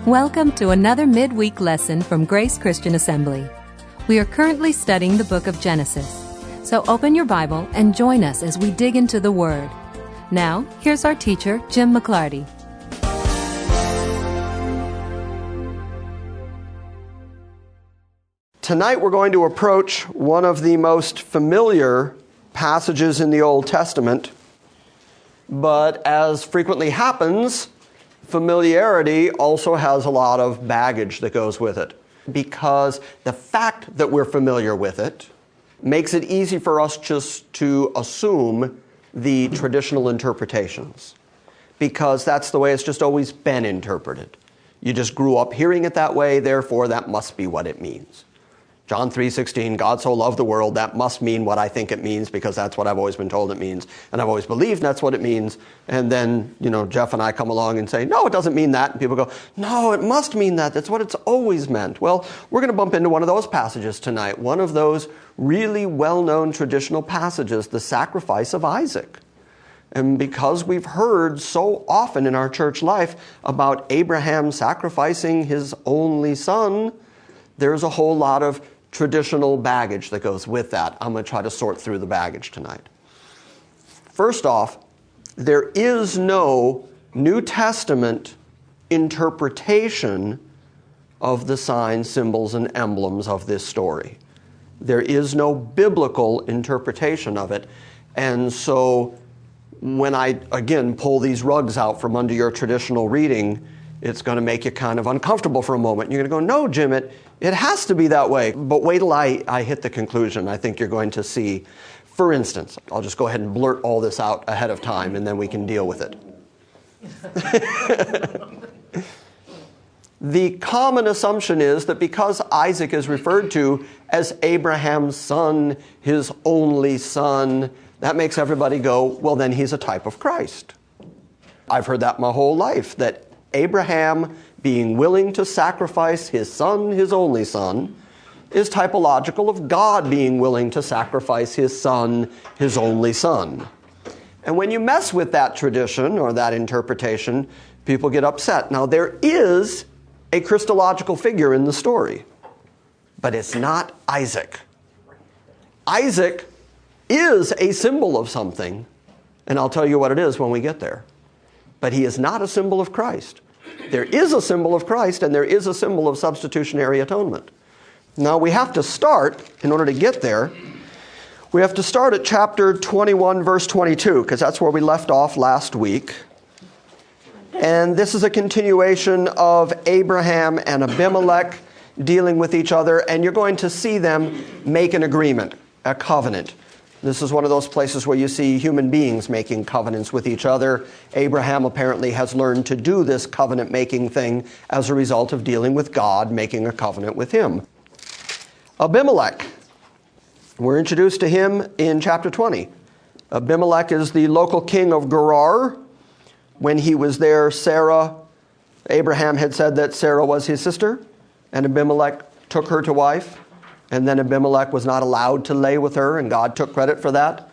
Welcome to another midweek lesson from Grace Christian Assembly. We are currently studying the book of Genesis, so open your Bible and join us as we dig into the Word. Now, here's our teacher, Jim McClarty. Tonight we're going to approach one of the most familiar passages in the Old Testament, but as frequently happens, familiarity also has a lot of baggage that goes with it, because the fact that we're familiar with it makes it easy for us just to assume the traditional interpretations, because that's the way it's just always been interpreted. You just grew up hearing it that way, therefore that must be what it means. John 3:16, God so loved the world, that must mean what I think it means because that's what I've always been told it means. And I've always believed that's what it means. And then, Jeff and I come along and say, no, it doesn't mean that. And people go, no, it must mean that. That's what it's always meant. Well, we're going to bump into one of those passages tonight. One of those really well-known traditional passages, the sacrifice of Isaac. And because we've heard so often in our church life about Abraham sacrificing his only son, there's a whole lot of traditional baggage that goes with that. I'm going to try to sort through the baggage tonight. First off, there is no New Testament interpretation of the signs, symbols, and emblems of this story. There is no biblical interpretation of it. And so when I, again, pull these rugs out from under your traditional reading, it's going to make you kind of uncomfortable for a moment. You're going to go, no, Jim, it has to be that way. But wait till I hit the conclusion. I think you're going to see, for instance, I'll just go ahead and blurt all this out ahead of time, and then we can deal with it. The common assumption is that because Isaac is referred to as Abraham's son, his only son, that makes everybody go, well, then he's a type of Christ. I've heard that my whole life, that Abraham being willing to sacrifice his son, his only son, is typological of God being willing to sacrifice his son, his only son. And when you mess with that tradition or that interpretation, people get upset. Now, there is a Christological figure in the story, but it's not Isaac. Isaac is a symbol of something, and I'll tell you what it is when we get there. But he is not a symbol of Christ. There is a symbol of Christ, and there is a symbol of substitutionary atonement. Now, we have to start, in order to get there, we have to start at chapter 21, verse 22, because that's where we left off last week. And this is a continuation of Abraham and Abimelech dealing with each other, and you're going to see them make an agreement, a covenant. This is one of those places where you see human beings making covenants with each other. Abraham apparently has learned to do this covenant-making thing as a result of dealing with God, making a covenant with him. Abimelech. We're introduced to him in chapter 20. Abimelech is the local king of Gerar. When he was there, Abraham had said that Sarah was his sister, and Abimelech took her to wife. And then Abimelech was not allowed to lay with her, and God took credit for that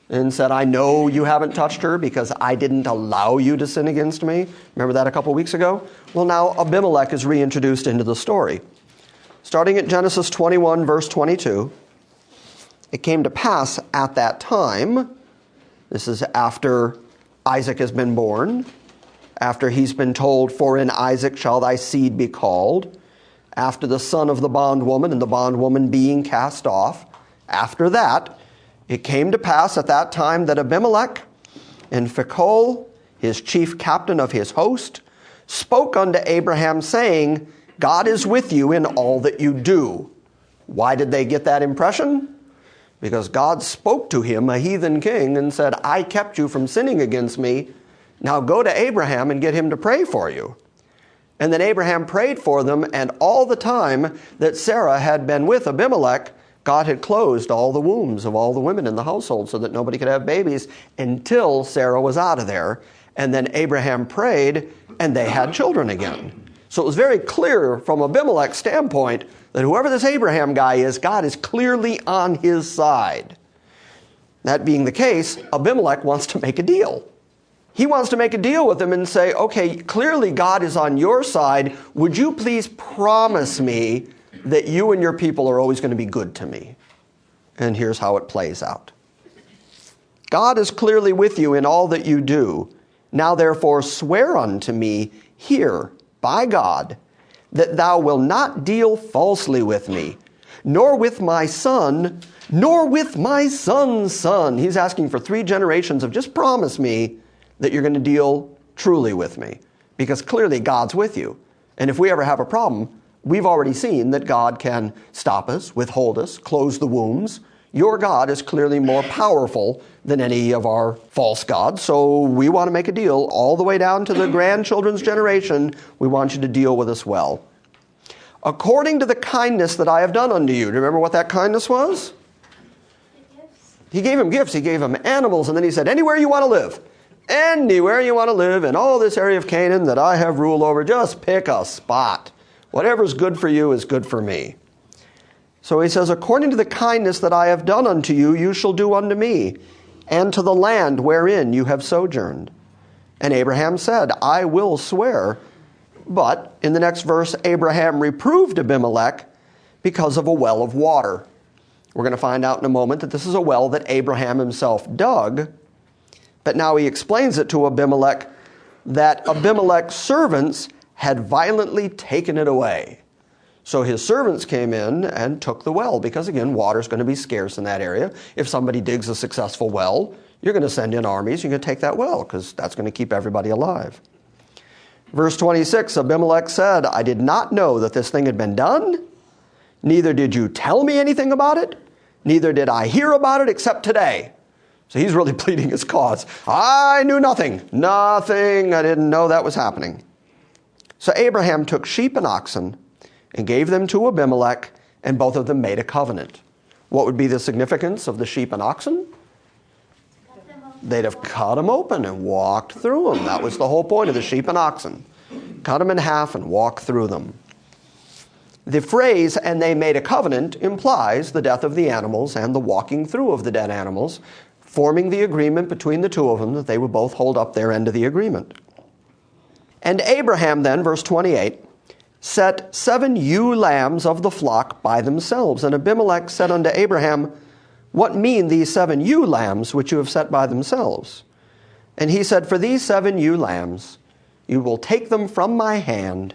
and said, I know you haven't touched her because I didn't allow you to sin against me. Remember that a couple weeks ago? Well, now Abimelech is reintroduced into the story. Starting at Genesis 21, verse 22, it came to pass at that time, this is after Isaac has been born, after he's been told, for in Isaac shall thy seed be called, after the son of the bondwoman and the bondwoman being cast off. After that, it came to pass at that time that Abimelech and Phicol, his chief captain of his host, spoke unto Abraham, saying, God is with you in all that you do. Why did they get that impression? Because God spoke to him, a heathen king, and said, I kept you from sinning against me. Now go to Abraham and get him to pray for you. And then Abraham prayed for them, and all the time that Sarah had been with Abimelech, God had closed all the wombs of all the women in the household so that nobody could have babies until Sarah was out of there. And then Abraham prayed, and they had children again. So it was very clear from Abimelech's standpoint that whoever this Abraham guy is, God is clearly on his side. That being the case, Abimelech wants to make a deal. He wants to make a deal with him and say, okay, clearly God is on your side. Would you please promise me that you and your people are always going to be good to me? And here's how it plays out. God is clearly with you in all that you do. Now therefore swear unto me here by God that thou wilt not deal falsely with me, nor with my son, nor with my son's son. He's asking for 3 generations of just promise me that you're going to deal truly with me, because clearly God's with you. And if we ever have a problem, we've already seen that God can stop us, withhold us, close the wombs. Your God is clearly more powerful than any of our false gods, so we want to make a deal all the way down to the grandchildren's generation. We want you to deal with us well. According to the kindness that I have done unto you. Do you remember what that kindness was? He gave him gifts. He gave him animals, and then he said, anywhere you want to live. Anywhere you want to live in all this area of Canaan that I have rule over, just pick a spot. Whatever's good for you is good for me. So he says, according to the kindness that I have done unto you, you shall do unto me, and to the land wherein you have sojourned. And Abraham said, I will swear. But in the next verse, Abraham reproved Abimelech because of a well of water. We're going to find out in a moment that this is a well that Abraham himself dug. But now he explains it to Abimelech that Abimelech's servants had violently taken it away. So his servants came in and took the well because, again, water's going to be scarce in that area. If somebody digs a successful well, you're going to send in armies. You're going to take that well because that's going to keep everybody alive. Verse 26, Abimelech said, I did not know that this thing had been done. Neither did you tell me anything about it. Neither did I hear about it except today. So he's really pleading his cause. I knew nothing. Nothing. I didn't know that was happening. So Abraham took sheep and oxen and gave them to Abimelech, and both of them made a covenant. What would be the significance of the sheep and oxen? They'd have cut them open and walked through them. That was the whole point of the sheep and oxen. Cut them in half and walk through them. The phrase, and they made a covenant, implies the death of the animals and the walking through of the dead animals, forming the agreement between the two of them that they would both hold up their end of the agreement. And Abraham then, verse 28, set 7 ewe lambs of the flock by themselves. And Abimelech said unto Abraham, what mean these 7 ewe lambs which you have set by themselves? And he said, for these 7 ewe lambs you will take them from my hand,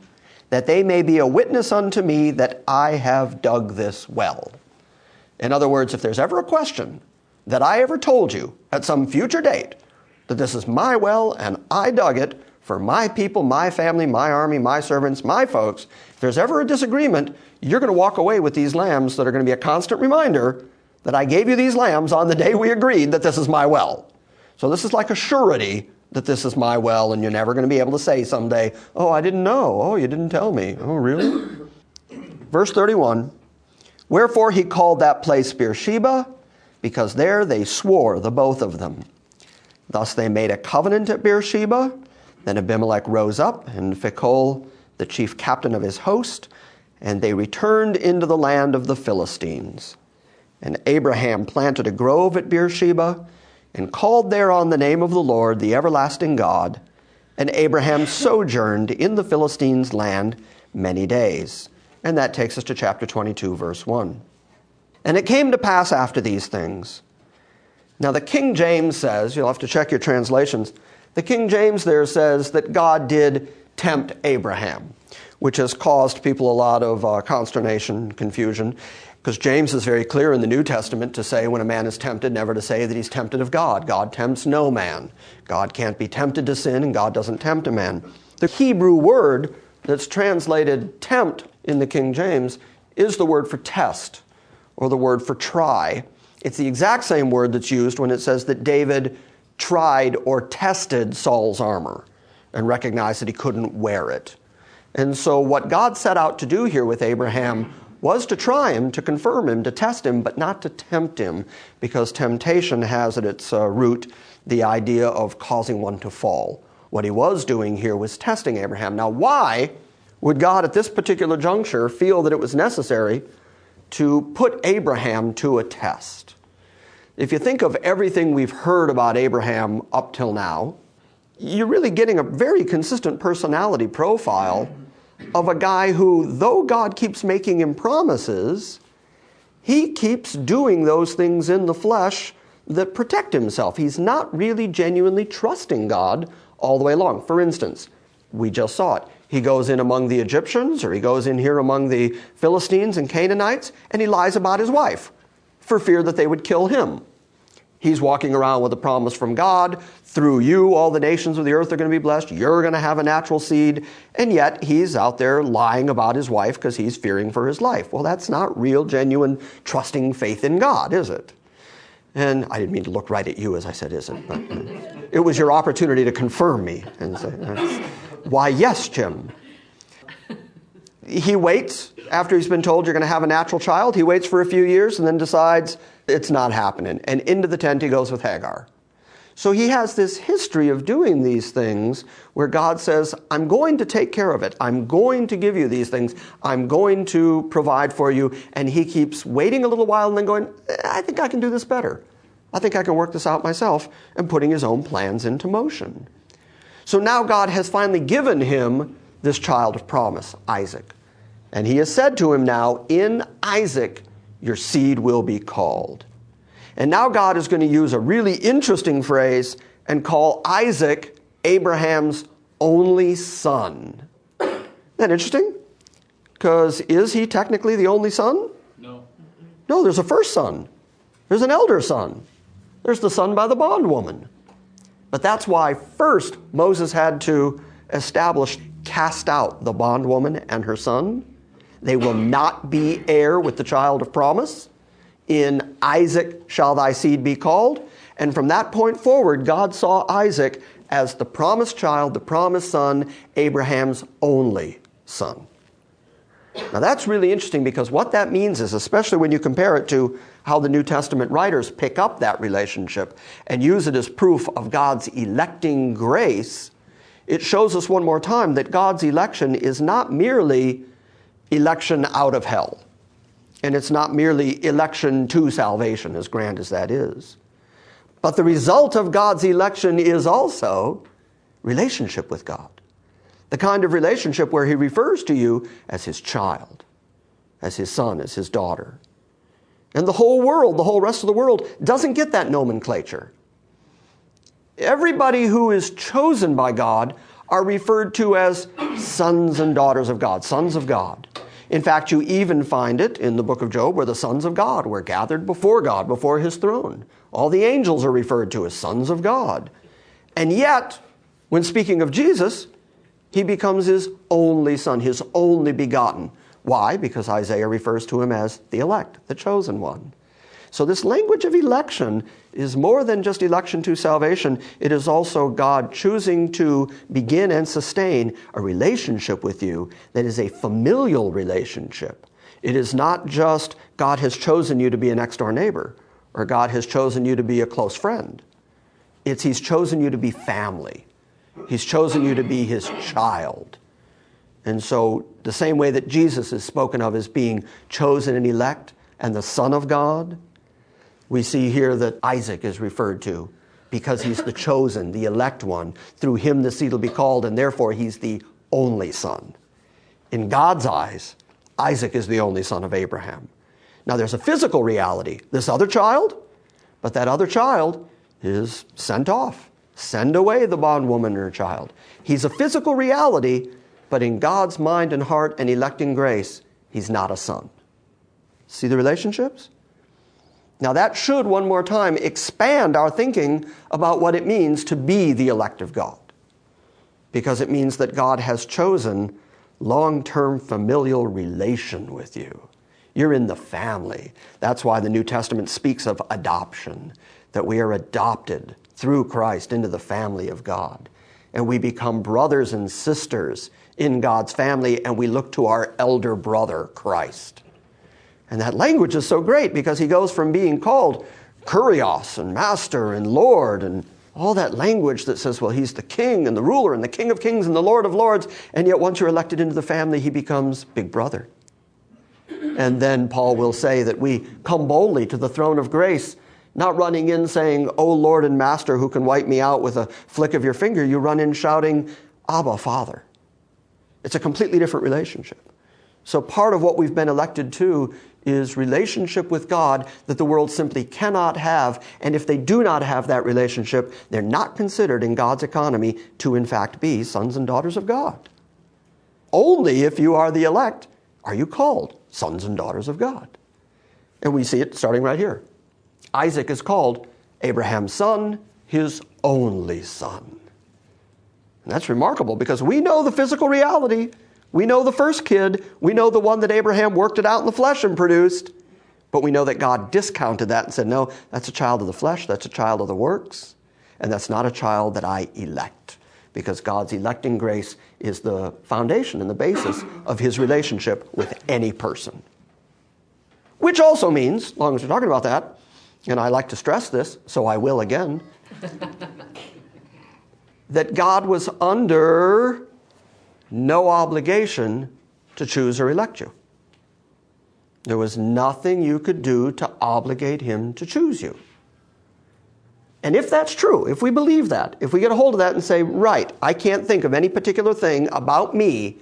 that they may be a witness unto me that I have dug this well. In other words, if there's ever a question that I ever told you at some future date that this is my well and I dug it for my people, my family, my army, my servants, my folks, if there's ever a disagreement, you're going to walk away with these lambs that are going to be a constant reminder that I gave you these lambs on the day we agreed that this is my well. So this is like a surety that this is my well, and you're never going to be able to say someday, oh, I didn't know. Oh, you didn't tell me. Oh, really? Verse 31, wherefore he called that place Beersheba, because there they swore the both of them. Thus they made a covenant at Beersheba. Then Abimelech rose up, and Phicol, the chief captain of his host, and they returned into the land of the Philistines. And Abraham planted a grove at Beersheba, and called there on the name of the Lord, the everlasting God. And Abraham sojourned in the Philistines' land many days. And that takes us to chapter 22, verse 1. And it came to pass after these things. Now the King James says, you'll have to check your translations, the King James there says that God did tempt Abraham, which has caused people a lot of consternation, confusion, because James is very clear in the New Testament to say when a man is tempted, never to say that he's tempted of God. God tempts no man. God can't be tempted to sin, and God doesn't tempt a man. The Hebrew word that's translated tempt in the King James is the word for test, or the word for try. It's the exact same word that's used when it says that David tried or tested Saul's armor and recognized that he couldn't wear it. And so what God set out to do here with Abraham was to try him, to confirm him, to test him, but not to tempt him, because temptation has at its root the idea of causing one to fall. What he was doing here was testing Abraham. Now, why would God at this particular juncture feel that it was necessary to put Abraham to a test? If you think of everything we've heard about Abraham up till now, you're really getting a very consistent personality profile of a guy who, though God keeps making him promises, he keeps doing those things in the flesh that protect himself. He's not really genuinely trusting God all the way along. For instance, we just saw it. He goes in among the Egyptians, or he goes in here among the Philistines and Canaanites, and he lies about his wife for fear that they would kill him. He's walking around with a promise from God. Through you, all the nations of the earth are going to be blessed. You're going to have a natural seed. And yet he's out there lying about his wife because he's fearing for his life. Well, that's not real, genuine, trusting faith in God, is it? And I didn't mean to look right at you as I said, is it? But it was your opportunity to confirm me and say, why, yes, Jim. He waits after he's been told you're going to have a natural child. He waits for a few years and then decides it's not happening. And into the tent he goes with Hagar. So he has this history of doing these things where God says, I'm going to take care of it. I'm going to give you these things. I'm going to provide for you. And he keeps waiting a little while and then going, I think I can do this better. I think I can work this out myself, and putting his own plans into motion. So now God has finally given him this child of promise, Isaac. And he has said to him now, in Isaac, your seed will be called. And now God is going to use a really interesting phrase and call Isaac Abraham's only son. Isn't that interesting? Because is he technically the only son? No. No, there's a first son. There's an elder son. There's the son by the bondwoman. But that's why first Moses had to establish, cast out the bondwoman and her son. They will not be heir with the child of promise. In Isaac shall thy seed be called. And from that point forward, God saw Isaac as the promised child, the promised son, Abraham's only son. Now that's really interesting, because what that means is, especially when you compare it to how the New Testament writers pick up that relationship and use it as proof of God's electing grace, it shows us one more time that God's election is not merely election out of hell. And it's not merely election to salvation, as grand as that is. But the result of God's election is also relationship with God. The kind of relationship where he refers to you as his child, as his son, as his daughter. And the whole world, the whole rest of the world, doesn't get that nomenclature. Everybody who is chosen by God are referred to as sons and daughters of God, sons of God. In fact, you even find it in the book of Job where the sons of God were gathered before God, before his throne. All the angels are referred to as sons of God. And yet, when speaking of Jesus, he becomes his only son, his only begotten. Why? Because Isaiah refers to him as the elect, the chosen one. So this language of election is more than just election to salvation. It is also God choosing to begin and sustain a relationship with you that is a familial relationship. It is not just God has chosen you to be a next-door neighbor, or God has chosen you to be a close friend. It's he's chosen you to be family. He's chosen you to be his child. And so the same way that Jesus is spoken of as being chosen and elect and the Son of God, we see here that Isaac is referred to because he's the chosen, the elect one. Through him the seed will be called, and therefore he's the only son. In God's eyes, Isaac is the only son of Abraham. Now there's a physical reality, this other child, but that other child is sent off. Send away the bondwoman and her child. He's a physical reality, but in God's mind and heart and electing grace, he's not a son. See the relationships? Now that should, one more time, expand our thinking about what it means to be the elect of God. Because it means that God has chosen long-term familial relation with you. You're in the family. That's why the New Testament speaks of adoption, that we are adopted through Christ into the family of God. And we become brothers and sisters in God's family, and we look to our elder brother, Christ. And that language is so great because he goes from being called Kurios and Master and Lord and all that language that says, well, he's the King and the ruler and the King of Kings and the Lord of Lords. And yet once you're elected into the family, he becomes Big Brother. And then Paul will say that we come boldly to the throne of grace Not running in saying, "Oh Lord and Master, who can wipe me out with a flick of your finger." You run in shouting, "Abba, Father." It's a completely different relationship. So part of what we've been elected to is relationship with God that the world simply cannot have. And if they do not have that relationship, they're not considered in God's economy to in fact be sons and daughters of God. Only if you are the elect are you called sons and daughters of God. And we see it starting right here. Isaac is called Abraham's son, his only son. And that's remarkable because we know the physical reality. We know the first kid. We know the one that Abraham worked it out in the flesh and produced. But we know that God discounted that and said, no, that's a child of the flesh, that's a child of the works, and that's not a child that I elect. Because God's electing grace is the foundation and the basis of his relationship with any person. Which also means, as long as we're talking about that, and I like to stress this, so I will again, that God was under no obligation to choose or elect you. There was nothing you could do to obligate him to choose you. And if that's true, if we believe that, if we get a hold of that and say, right, I can't think of any particular thing about me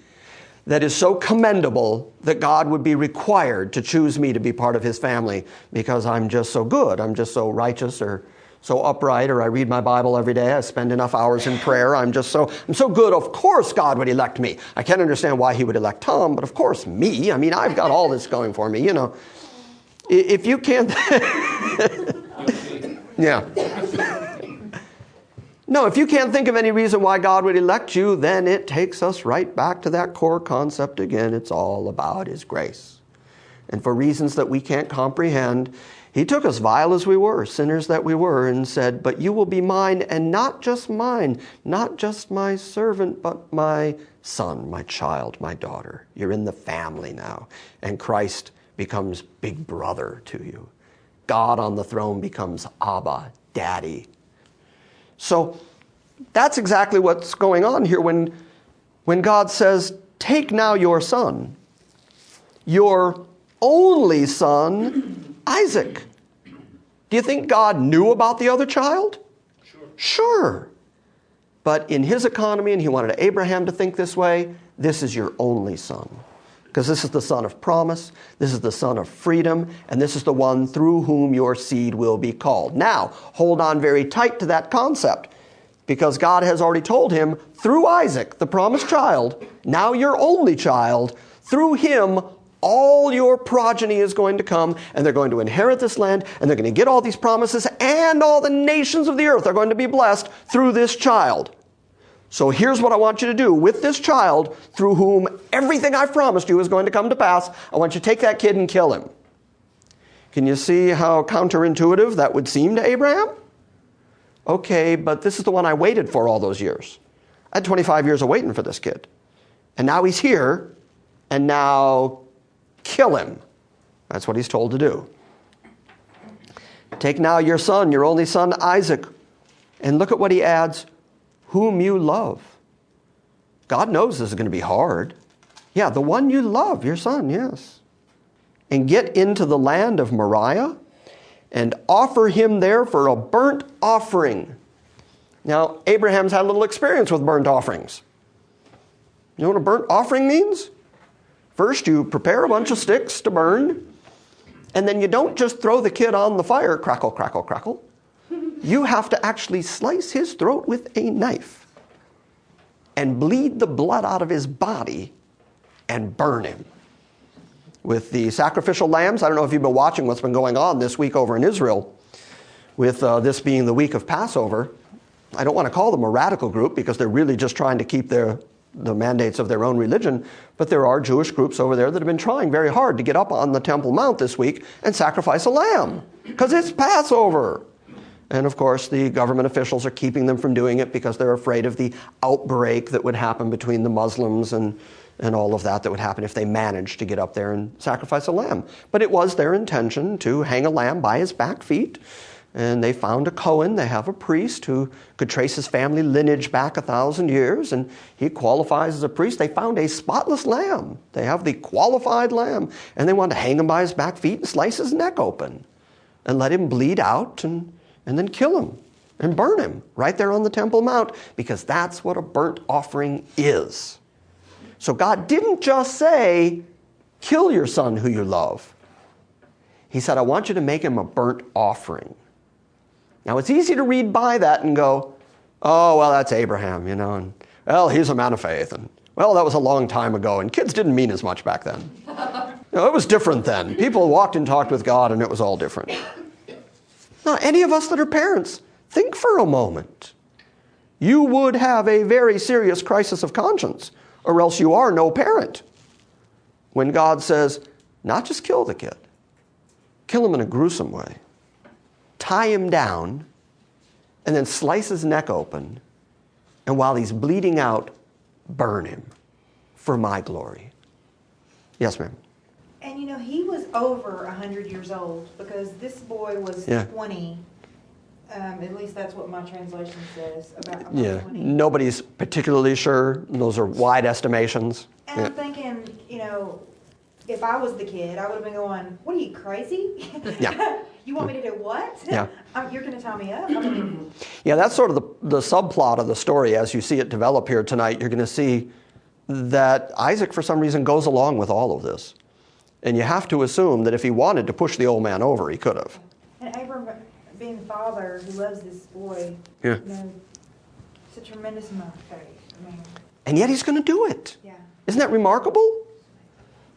that is so commendable that God would be required to choose me to be part of his family because I'm just so good, I'm just so righteous or so upright, or I read my Bible every day, I spend enough hours in prayer, I'm so good, of course God would elect me. I can't understand why he would elect Tom, but of course me. I mean, I've got all this going for me, you know. If you can't... Yeah. No, if you can't think of any reason why God would elect you, then it takes us right back to that core concept again. It's all about his grace. And for reasons that we can't comprehend, he took us vile as we were, sinners that we were, and said, but you will be mine, and not just mine, not just my servant, but my son, my child, my daughter. You're in the family now. And Christ becomes big brother to you. God on the throne becomes Abba, Daddy. So that's exactly what's going on here when God says, take now your son, your only son, Isaac. Do you think God knew about the other child? Sure. But in his economy, and he wanted Abraham to think this way, this is your only son. Because this is the son of promise, this is the son of freedom, and this is the one through whom your seed will be called. Now, hold on very tight to that concept, because God has already told him, through Isaac, the promised child, now your only child, through him, all your progeny is going to come, and they're going to inherit this land, and they're going to get all these promises, and all the nations of the earth are going to be blessed through this child. So here's what I want you to do with this child through whom everything I've promised you is going to come to pass. I want you to take that kid and kill him. Can you see how counterintuitive that would seem to Abraham? Okay, but this is the one I waited for all those years. I had 25 years of waiting for this kid. And now he's here, and now kill him. That's what he's told to do. Take now your son, your only son, Isaac, and look at what he adds, whom you love. God knows this is going to be hard. Yeah, the one you love, your son, yes. And get into the land of Moriah and offer him there for a burnt offering. Now, Abraham's had a little experience with burnt offerings. You know what a burnt offering means? First, you prepare a bunch of sticks to burn, and then you don't just throw the kid on the fire, crackle, crackle, crackle. You have to actually slice his throat with a knife and bleed the blood out of his body and burn him. With the sacrificial lambs, I don't know if you've been watching what's been going on this week over in Israel, with this being the week of Passover. I don't want to call them a radical group because they're really just trying to keep the mandates of their own religion, but there are Jewish groups over there that have been trying very hard to get up on the Temple Mount this week and sacrifice a lamb because it's Passover. And of course, the government officials are keeping them from doing it because they're afraid of the outbreak that would happen between the Muslims and all of that would happen if they managed to get up there and sacrifice a lamb. But it was their intention to hang a lamb by his back feet. And they found a Cohen, they have a priest who could trace his family lineage back 1,000 years, and he qualifies as a priest. They found a spotless lamb. They have the qualified lamb, and they wanted to hang him by his back feet and slice his neck open. and let him bleed out and then kill him and burn him right there on the Temple Mount, because that's what a burnt offering is. So God didn't just say, kill your son who you love. He said, I want you to make him a burnt offering. Now, it's easy to read by that and go, oh, well, that's Abraham, and, well, he's a man of faith, and, well, that was a long time ago, and kids didn't mean as much back then. It was different then. People walked and talked with God, and it was all different. Now, any of us that are parents, think for a moment. You would have a very serious crisis of conscience, or else you are no parent. When God says, not just kill the kid, kill him in a gruesome way, tie him down, and then slice his neck open, and while he's bleeding out, burn him for my glory. Yes, ma'am. And he was over 100 years old, because this boy was 20. At least that's what my translation says about 20. Nobody's particularly sure. Those are wide estimations. And I'm thinking, if I was the kid, I would have been going, what are you, crazy? Yeah. You want me to do what? Yeah. You're going to tie me up? Yeah, that's sort of the subplot of the story as you see it develop here tonight. You're going to see that Isaac, for some reason, goes along with all of this. And you have to assume that if he wanted to push the old man over, he could have. And Abram, being the father who loves this boy, it's a tremendous amount of faith. And yet he's going to do it. Yeah. Isn't that remarkable?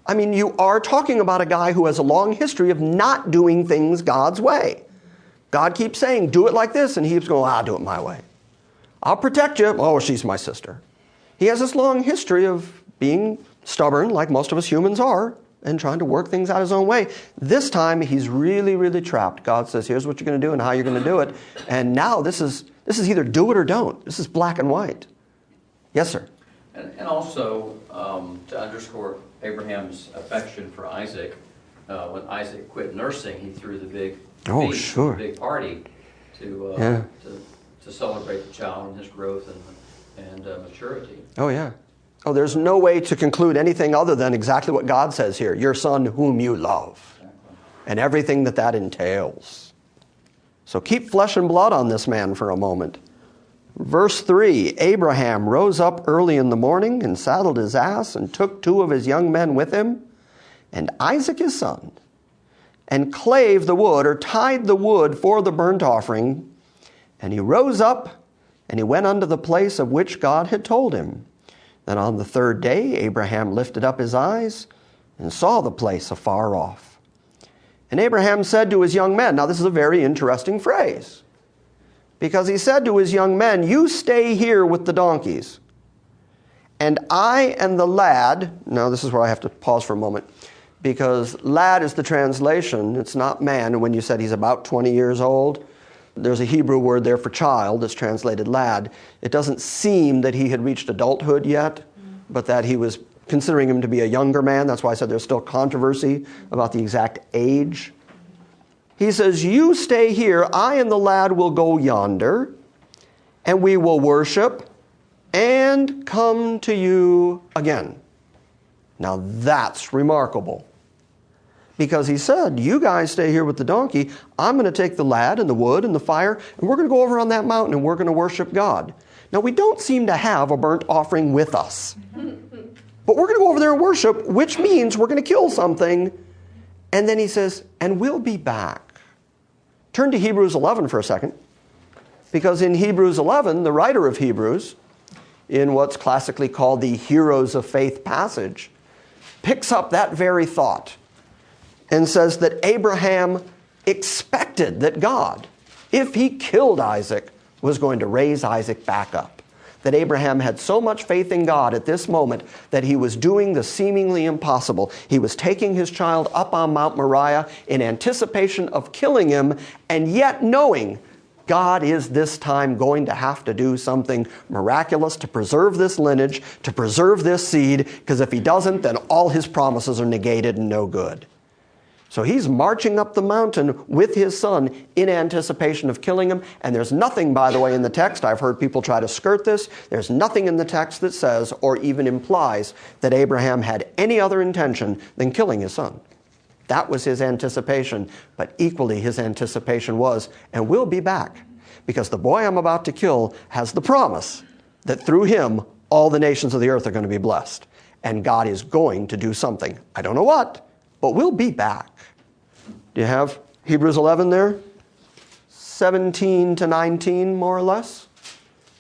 I mean, you are talking about a guy who has a long history of not doing things God's way. God keeps saying, do it like this, and he keeps going, I'll do it my way. I'll protect you. Oh, she's my sister. He has this long history of being stubborn, like most of us humans are, and trying to work things out his own way. This time, he's really, really trapped. God says, here's what you're going to do and how you're going to do it. And now this is either do it or don't. This is black and white. Yes, sir. And also, to underscore Abraham's affection for Isaac, when Isaac quit nursing, he threw the big feast, the big party to celebrate the child and his growth and maturity. Oh, yeah. Oh, there's no way to conclude anything other than exactly what God says here. Your son whom you love. Exactly. And everything that entails. So keep flesh and blood on this man for a moment. Verse 3, Abraham rose up early in the morning and saddled his ass and took 2 of his young men with him and Isaac his son, and clave the wood, or tied the wood for the burnt offering. And he rose up and he went unto the place of which God had told him. Then on the 3rd day, Abraham lifted up his eyes and saw the place afar off. And Abraham said to his young men, now this is a very interesting phrase, because he said to his young men, you stay here with the donkeys, and I and the lad, now this is where I have to pause for a moment, because lad is the translation, it's not man, and when you said he's about 20 years old, there's a Hebrew word there for child that's translated lad. It doesn't seem that he had reached adulthood yet, but that he was considering him to be a younger man. That's why I said there's still controversy about the exact age. He says, you stay here, I and the lad will go yonder, and we will worship and come to you again. Now that's remarkable. Because he said, you guys stay here with the donkey, I'm going to take the lad and the wood and the fire, and we're going to go over on that mountain and we're going to worship God. Now we don't seem to have a burnt offering with us. But we're going to go over there and worship, which means we're going to kill something. And then he says, and we'll be back. Turn to Hebrews 11 for a second. Because in Hebrews 11, the writer of Hebrews, in what's classically called the Heroes of Faith passage, picks up that very thought and says that Abraham expected that God, if he killed Isaac, was going to raise Isaac back up. That Abraham had so much faith in God at this moment that he was doing the seemingly impossible. He was taking his child up on Mount Moriah in anticipation of killing him, and yet knowing God is this time going to have to do something miraculous to preserve this lineage, to preserve this seed, because if he doesn't, then all his promises are negated and no good. So he's marching up the mountain with his son in anticipation of killing him. And there's nothing, by the way, in the text, I've heard people try to skirt this, there's nothing in the text that says or even implies that Abraham had any other intention than killing his son. That was his anticipation. But equally his anticipation was, and we'll be back, because the boy I'm about to kill has the promise that through him all the nations of the earth are going to be blessed. And God is going to do something. I don't know what, but we'll be back. Do you have Hebrews 11 there? 17 to 19, more or less?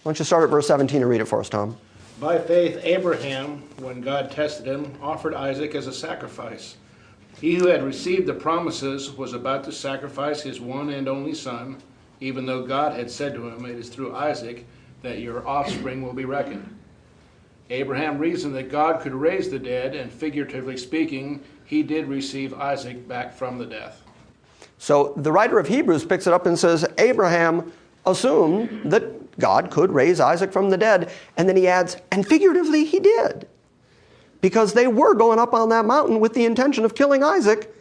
Why don't you start at verse 17 and read it for us, Tom? By faith, Abraham, when God tested him, offered Isaac as a sacrifice. He who had received the promises was about to sacrifice his one and only son, even though God had said to him, "It is through Isaac that your offspring will be reckoned." Abraham reasoned that God could raise the dead, and figuratively speaking, he did receive Isaac back from the death. So the writer of Hebrews picks it up and says, Abraham assumed that God could raise Isaac from the dead. And then he adds, and figuratively he did. Because they were going up on that mountain with the intention of killing Isaac.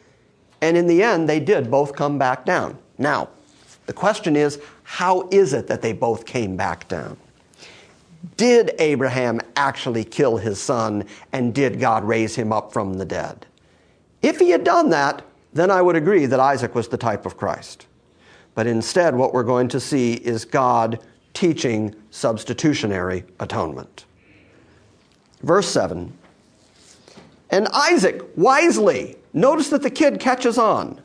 And in the end, they did both come back down. Now, the question is, how is it that they both came back down? Did Abraham actually kill his son, and did God raise him up from the dead? If he had done that, then I would agree that Isaac was the type of Christ. But instead, what we're going to see is God teaching substitutionary atonement. Verse 7. And Isaac wisely, notice that the kid catches on.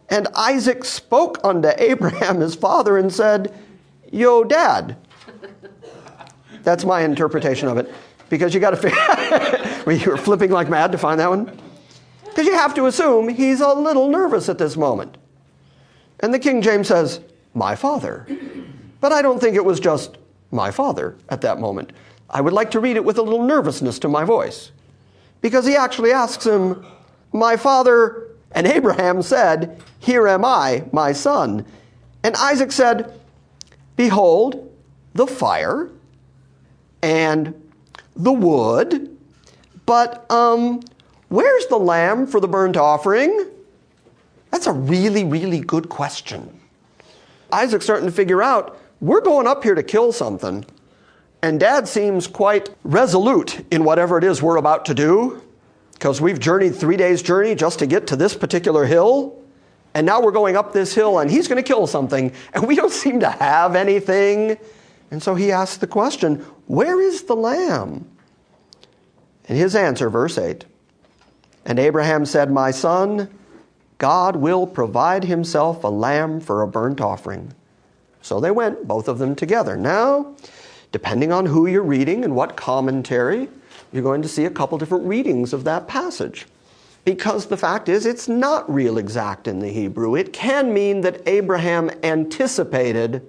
And Isaac spoke unto Abraham his father and said, Yo, Dad. That's my interpretation of it. Because you got to figure, you were flipping like mad to find that one. Because you have to assume he's a little nervous at this moment. And the King James says, my father. But I don't think it was just my father at that moment. I would like to read it with a little nervousness to my voice. Because he actually asks him, my father, and Abraham said, here am I, my son. And Isaac said, behold, the fire and the wood, but where's the lamb for the burnt offering? That's a really, really good question. Isaac's starting to figure out, we're going up here to kill something, and Dad seems quite resolute in whatever it is we're about to do, because we've journeyed 3 days' journey just to get to this particular hill, and now we're going up this hill, and he's going to kill something, and we don't seem to have anything. And so he asks the question, where is the lamb? And his answer, verse 8, and Abraham said, my son, God will provide himself a lamb for a burnt offering. So they went, both of them together. Now, depending on who you're reading and what commentary, you're going to see a couple different readings of that passage. Because the fact is, it's not real exact in the Hebrew. It can mean that Abraham anticipated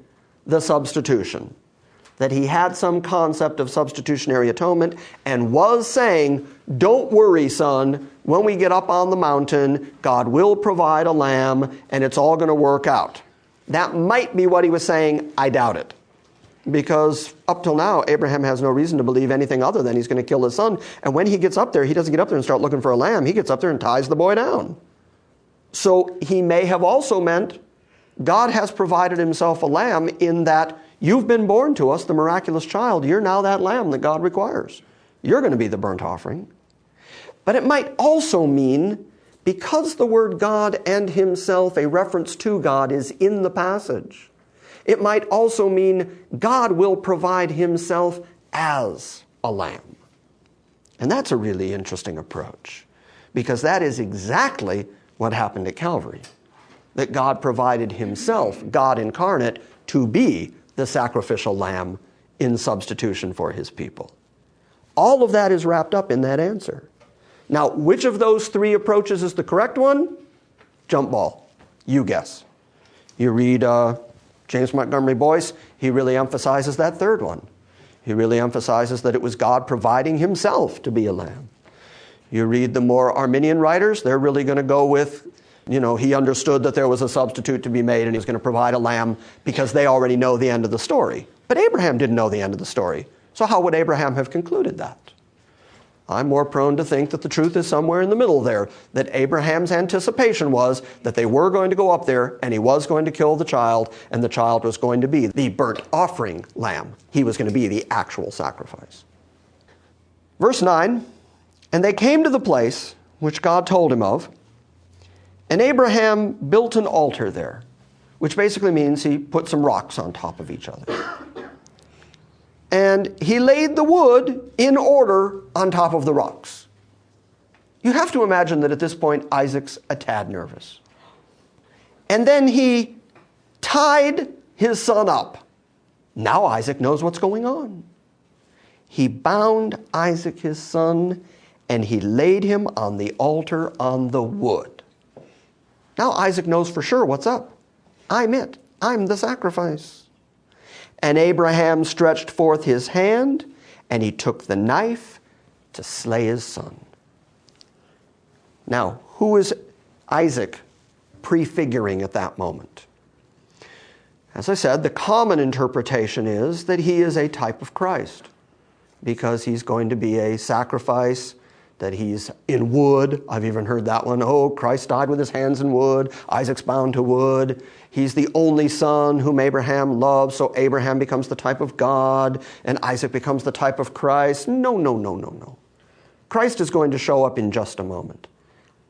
the substitution, that he had some concept of substitutionary atonement and was saying, don't worry, son, when we get up on the mountain, God will provide a lamb and it's all going to work out. That might be what he was saying. I doubt it. Because up till now, Abraham has no reason to believe anything other than he's going to kill his son. And when he gets up there, he doesn't get up there and start looking for a lamb. He gets up there and ties the boy down. So he may have also meant God has provided himself a lamb in that you've been born to us, the miraculous child. You're now that lamb that God requires. You're going to be the burnt offering. But it might also mean, because the word God and himself, a reference to God, is in the passage, it might also mean God will provide himself as a lamb. And that's a really interesting approach, because that is exactly what happened at Calvary. That God provided himself, God incarnate, to be the sacrificial lamb in substitution for his people. All of that is wrapped up in that answer. Now, which of those three approaches is the correct one? Jump ball. You guess. You read James Montgomery Boyce, he really emphasizes that third one. He really emphasizes that it was God providing himself to be a lamb. You read the more Arminian writers, they're really going to go with, he understood that there was a substitute to be made and he was going to provide a lamb because they already know the end of the story. But Abraham didn't know the end of the story. So how would Abraham have concluded that? I'm more prone to think that the truth is somewhere in the middle there, that Abraham's anticipation was that they were going to go up there and he was going to kill the child, and the child was going to be the burnt offering lamb. He was going to be the actual sacrifice. Verse 9, and they came to the place which God told him of, And Abraham built an altar there, which basically means he put some rocks on top of each other. And he laid the wood in order on top of the rocks. You have to imagine that at this point, Isaac's a tad nervous. And then he tied his son up. Now Isaac knows what's going on. He bound Isaac, his son, and he laid him on the altar on the wood. Now Isaac knows for sure what's up. I'm it. I'm the sacrifice. And Abraham stretched forth his hand, and he took the knife to slay his son. Now, who is Isaac prefiguring at that moment? As I said, the common interpretation is that he is a type of Christ, because he's going to be a sacrifice, that he's in wood. I've even heard that one. Oh, Christ died with his hands in wood. Isaac's bound to wood. He's the only son whom Abraham loves, so Abraham becomes the type of God, and Isaac becomes the type of Christ. No, no, no, no, no. Christ is going to show up in just a moment.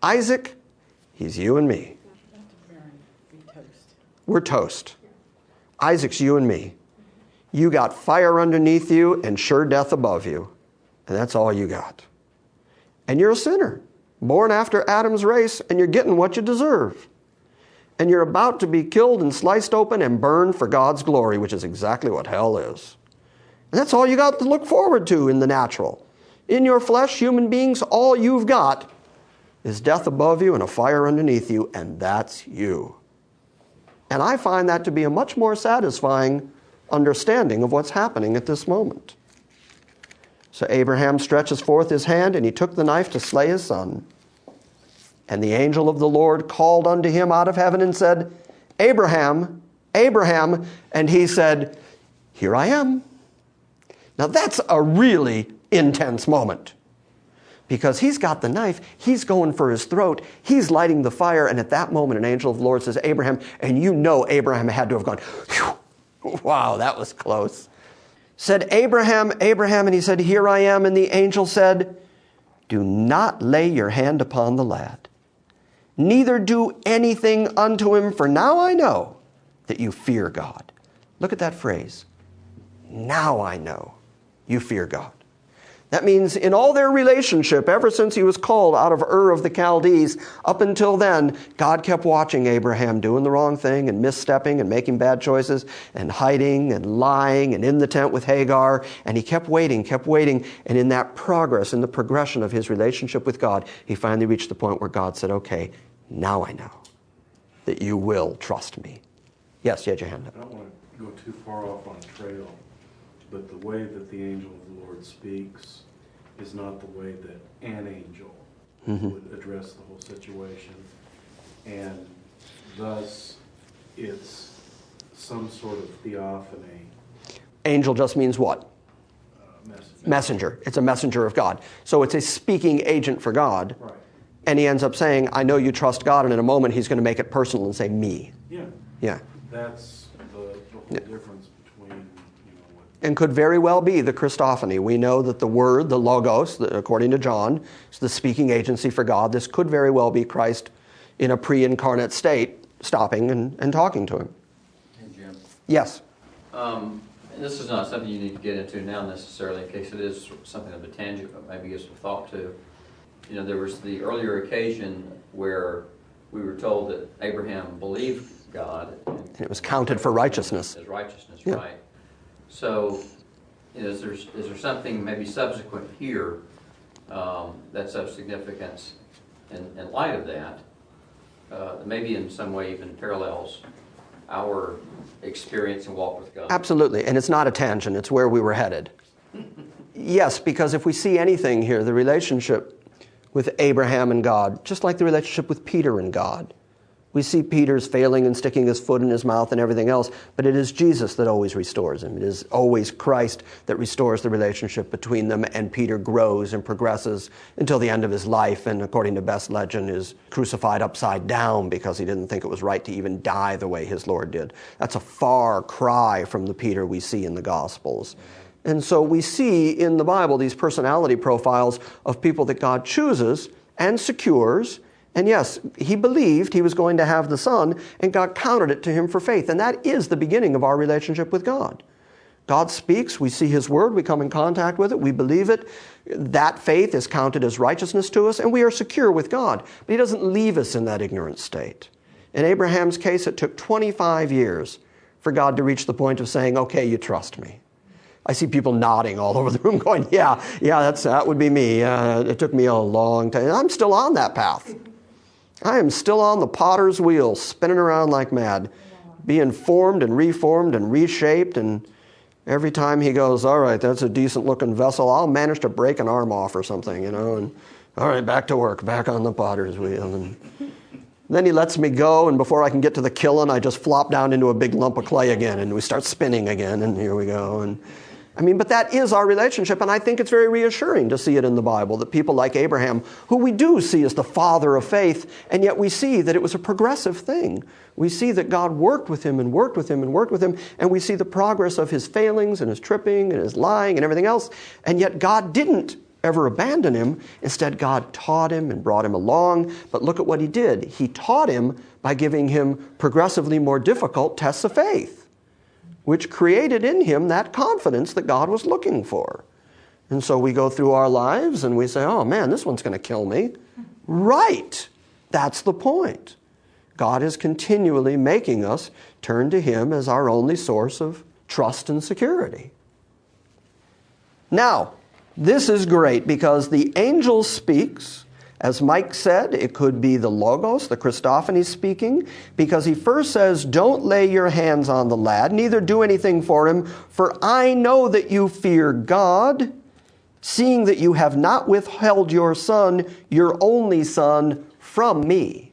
Isaac, he's you and me. We're toast. Isaac's you and me. You got fire underneath you and sure death above you. And that's all you got. And you're a sinner, born after Adam's race, and you're getting what you deserve. And you're about to be killed and sliced open and burned for God's glory, which is exactly what hell is. And that's all you got to look forward to in the natural. In your flesh, human beings, all you've got is death above you and a fire underneath you, and that's you. And I find that to be a much more satisfying understanding of what's happening at this moment. So Abraham stretches forth his hand, and he took the knife to slay his son. And the angel of the Lord called unto him out of heaven and said, Abraham, Abraham. And he said, Here I am. Now that's a really intense moment, because he's got the knife, he's going for his throat, he's lighting the fire, and at that moment an angel of the Lord says, Abraham, and you know Abraham had to have gone, Phew, wow, that was close. Said, Abraham, Abraham, and he said, Here I am. And the angel said, Do not lay your hand upon the lad, neither do anything unto him, for now I know that you fear God. Look at that phrase. Now I know you fear God. That means in all their relationship, ever since he was called out of Ur of the Chaldees, up until then, God kept watching Abraham doing the wrong thing and misstepping and making bad choices and hiding and lying and in the tent with Hagar. And he kept waiting. And in that progress, in the progression of his relationship with God, he finally reached the point where God said, okay, now I know that you will trust me. Yes, you had your hand up. I don't want to go too far off on a trail, but the way that the angel of the Lord speaks is not the way that an angel would address the whole situation. And thus, it's some sort of theophany. Angel just means what? Messenger. It's a messenger of God. So it's a speaking agent for God. Right. And he ends up saying, I know you trust God, and in a moment he's going to make it personal and say, me. Yeah. That's the whole difference between, and could very well be the Christophany. We know that the Word, the Logos, according to John, is the speaking agency for God. This could very well be Christ in a pre-incarnate state, stopping and talking to him. Hey, Jim. Yes? This is not something you need to get into now necessarily, in case it is something of a tangent, but maybe give some thought to. There was the earlier occasion where we were told that Abraham believed God. And it was counted for righteousness. As righteousness, yeah. Right. So, is there something maybe subsequent here that's of significance in light of that, maybe in some way even parallels our experience and walk with God? Absolutely, and it's not a tangent, it's where we were headed. Yes, because if we see anything here, the relationship with Abraham and God, just like the relationship with Peter and God. We see Peter's failing and sticking his foot in his mouth and everything else, but it is Jesus that always restores him. It is always Christ that restores the relationship between them, and Peter grows and progresses until the end of his life, and according to best legend, is crucified upside down because he didn't think it was right to even die the way his Lord did. That's a far cry from the Peter we see in the Gospels. And so we see in the Bible these personality profiles of people that God chooses and secures And yes, he believed he was going to have the son, and God counted it to him for faith. And that is the beginning of our relationship with God. God speaks, we see his word, we come in contact with it, we believe it. That faith is counted as righteousness to us, and we are secure with God. But he doesn't leave us in that ignorant state. In Abraham's case, it took 25 years for God to reach the point of saying, okay, you trust me. I see people nodding all over the room going, yeah, that would be me. It took me a long time. I'm still on that path. I am still on the potter's wheel, spinning around like mad, being formed and reformed and reshaped. And every time he goes, all right, that's a decent looking vessel, I'll manage to break an arm off or something, and all right, back to work, back on the potter's wheel. And then he lets me go, and before I can get to the kiln, I just flop down into a big lump of clay again, and we start spinning again, and here we go. But that is our relationship, and I think it's very reassuring to see it in the Bible, that people like Abraham, who we do see as the father of faith, and yet we see that it was a progressive thing. We see that God worked with him and worked with him and worked with him, and we see the progress of his failings and his tripping and his lying and everything else, and yet God didn't ever abandon him. Instead, God taught him and brought him along, but look at what he did. He taught him by giving him progressively more difficult tests of faith, which created in him that confidence that God was looking for. And so we go through our lives and we say, oh man, this one's going to kill me. Right. That's the point. God is continually making us turn to him as our only source of trust and security. Now, this is great because the angel speaks. As Mike said, it could be the Logos, the Christophany speaking, because he first says, don't lay your hands on the lad, neither do anything for him, for I know that you fear God, seeing that you have not withheld your son, your only son, from me.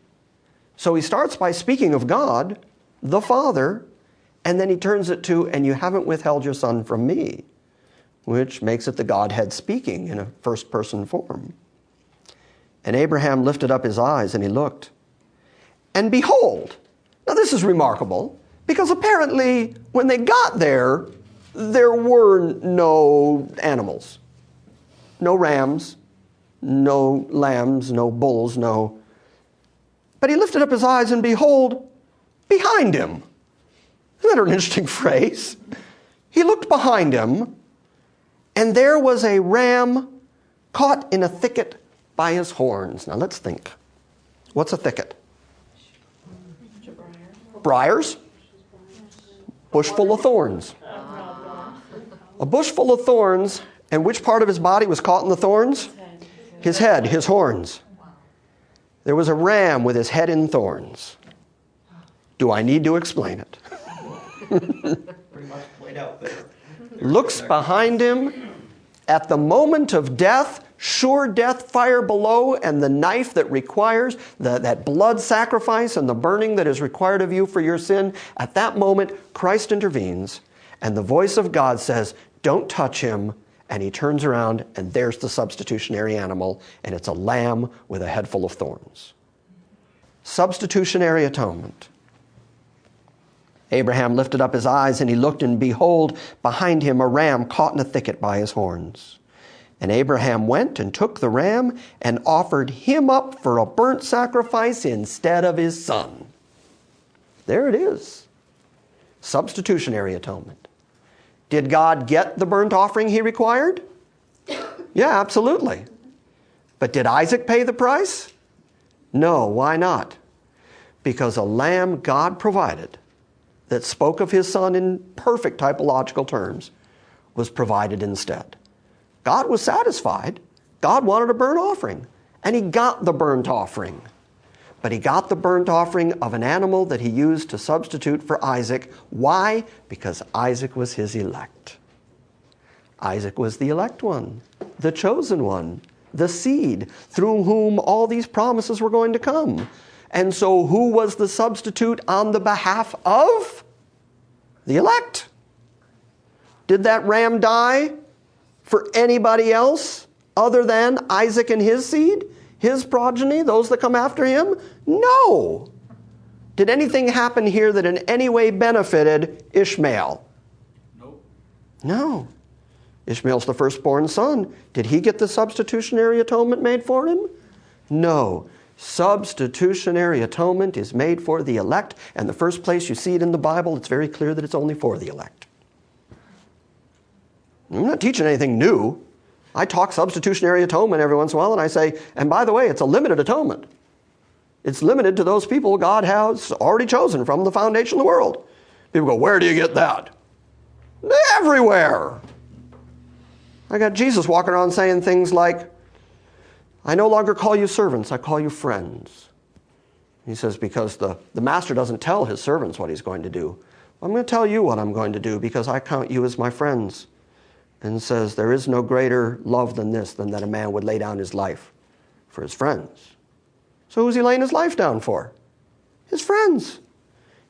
So he starts by speaking of God, the Father, and then he turns it to, and you haven't withheld your son from me, which makes it the Godhead speaking in a first-person form. And Abraham lifted up his eyes and he looked. And behold, now this is remarkable, because apparently when they got there were no animals. No rams, no lambs, no bulls, no. But he lifted up his eyes and behold, behind him. Isn't that an interesting phrase? He looked behind him, and there was a ram caught in a thicket by his horns. Now let's think. What's a thicket? Briars? Bush full of thorns. A bush full of thorns, and which part of his body was caught in the thorns? His head, his horns. There was a ram with his head in thorns. Do I need to explain it? Pretty much played out there. Looks behind him at the moment of death, sure death, fire below, and the knife that requires, that blood sacrifice and the burning that is required of you for your sin. At that moment, Christ intervenes, and the voice of God says, don't touch him. And he turns around, and there's the substitutionary animal, and it's a lamb with a head full of thorns. Substitutionary atonement. Abraham lifted up his eyes, and he looked, and behold, behind him a ram caught in a thicket by his horns. And Abraham went and took the ram and offered him up for a burnt sacrifice instead of his son. There it is. Substitutionary atonement. Did God get the burnt offering he required? Yeah, absolutely. But did Isaac pay the price? No, why not? Because a lamb God provided that spoke of his son in perfect typological terms was provided instead. God was satisfied. God wanted a burnt offering, and he got the burnt offering. But he got the burnt offering of an animal that he used to substitute for Isaac. Why? Because Isaac was his elect. Isaac was the elect one, the chosen one, the seed through whom all these promises were going to come. And so who was the substitute on the behalf of? The elect. Did that ram die for anybody else other than Isaac and his seed, his progeny, those that come after him? No. Did anything happen here that in any way benefited Ishmael? Nope. No. Ishmael's the firstborn son. Did he get the substitutionary atonement made for him? No. Substitutionary atonement is made for the elect, and the first place you see it in the Bible, it's very clear that it's only for the elect. I'm not teaching anything new. I talk substitutionary atonement every once in a while, and I say, and by the way, it's a limited atonement. It's limited to those people God has already chosen from the foundation of the world. People go, where do you get that? Everywhere. I got Jesus walking around saying things like, I no longer call you servants, I call you friends. He says, because the master doesn't tell his servants what he's going to do. I'm going to tell you what I'm going to do because I count you as my friends. And says, there is no greater love than this, than that a man would lay down his life for his friends. So who's he laying his life down for? His friends.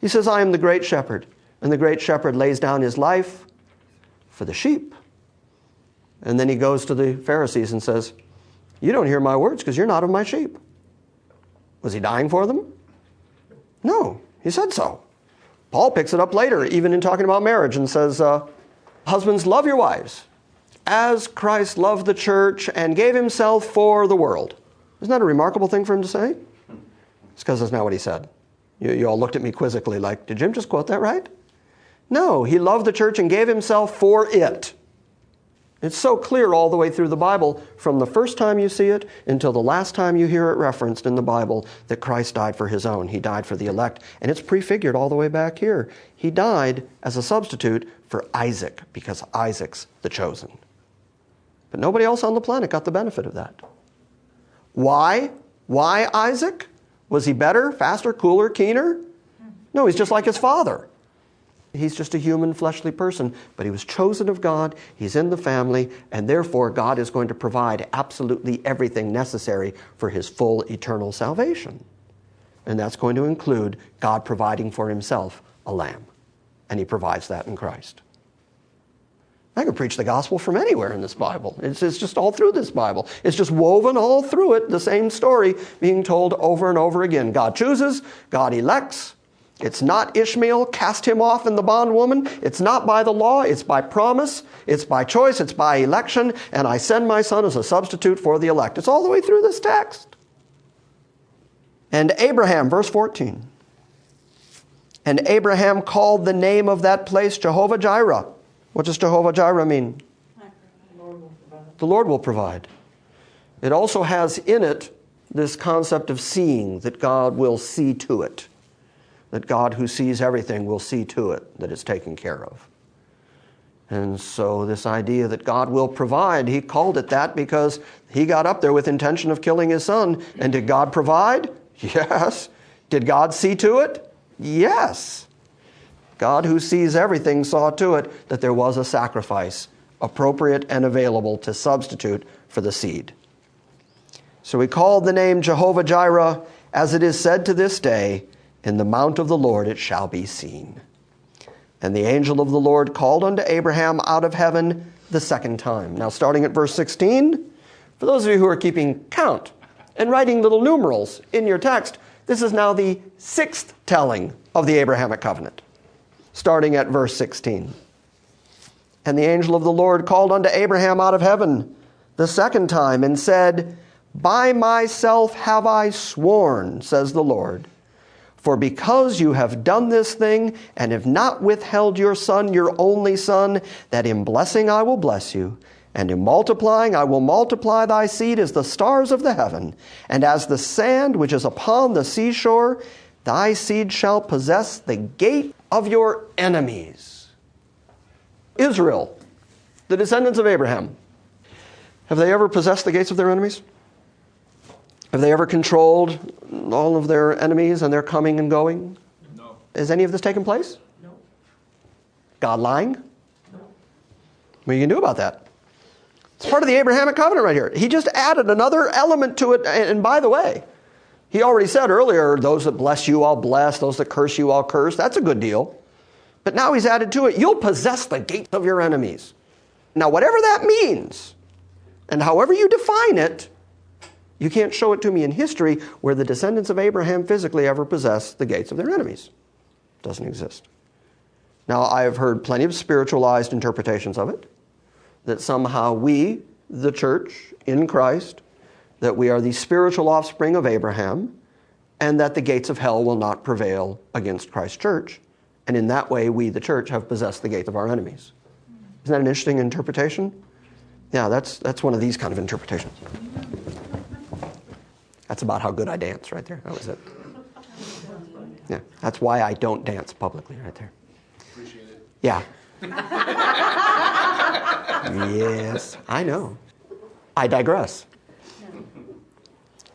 He says, I am the great shepherd, and the great shepherd lays down his life for the sheep. And then he goes to the Pharisees and says, you don't hear my words because you're not of my sheep. Was he dying for them? No, he said so. Paul picks it up later, even in talking about marriage, and says, husbands, love your wives as Christ loved the church and gave himself for the world. Isn't that a remarkable thing for him to say? It's because that's not what he said. You all looked at me quizzically like, did Jim just quote that right? No, he loved the church and gave himself for it. It's so clear all the way through the Bible, from the first time you see it until the last time you hear it referenced in the Bible, that Christ died for his own. He died for the elect. And it's prefigured all the way back here. He died as a substitute for Isaac, because Isaac's the chosen. But nobody else on the planet got the benefit of that. Why? Why Isaac? Was he better, faster, cooler, keener? No, he's just like his father. He's just a human, fleshly person, but he was chosen of God, he's in the family, and therefore God is going to provide absolutely everything necessary for his full eternal salvation. And that's going to include God providing for himself a lamb. And he provides that in Christ. I could preach the gospel from anywhere in this Bible. It's just all through this Bible. It's just woven all through it, the same story being told over and over again. God chooses, God elects. It's not Ishmael, cast him off in the bondwoman. It's not by the law, it's by promise, it's by choice, it's by election, and I send my son as a substitute for the elect. It's all the way through this text. And Abraham, verse 14. And Abraham called the name of that place Jehovah Jireh. What does Jehovah Jireh mean? The Lord will provide. It also has in it this concept of seeing, that God will see to it. That God who sees everything will see to it that it's taken care of. And so this idea that God will provide, he called it that because he got up there with intention of killing his son. And did God provide? Yes. Did God see to it? Yes. God who sees everything saw to it that there was a sacrifice appropriate and available to substitute for the seed. So he called the name Jehovah Jireh, as it is said to this day, in the mount of the Lord it shall be seen. And the angel of the Lord called unto Abraham out of heaven the second time. Now starting at verse 16, for those of you who are keeping count and writing little numerals in your text, this is now the sixth telling of the Abrahamic covenant. Starting at verse 16. And the angel of the Lord called unto Abraham out of heaven the second time and said, by myself have I sworn, says the Lord, for because you have done this thing and have not withheld your son, your only son, that in blessing I will bless you, and in multiplying I will multiply thy seed as the stars of the heaven, and as the sand which is upon the seashore, thy seed shall possess the gate of your enemies. Israel, the descendants of Abraham, have they ever possessed the gates of their enemies? Have they ever controlled all of their enemies and their coming and going? No. Has any of this taken place? No. God lying? No. What are you going to do about that? It's part of the Abrahamic covenant right here. He just added another element to it. And by the way, he already said earlier, those that bless you, I'll bless. Those that curse you, I'll curse. That's a good deal. But now he's added to it, you'll possess the gates of your enemies. Now, whatever that means, and however you define it, you can't show it to me in history where the descendants of Abraham physically ever possessed the gates of their enemies. It doesn't exist. Now, I've heard plenty of spiritualized interpretations of it, that somehow we, the church in Christ, that we are the spiritual offspring of Abraham, and that the gates of hell will not prevail against Christ's church. And in that way, we, the church, have possessed the gate of our enemies. Isn't that an interesting interpretation? Yeah, that's one of these kind of interpretations. That's about how good I dance right there. That was it. Yeah, that's why I don't dance publicly right there. Appreciate it. Yeah. Yes, I know. I digress.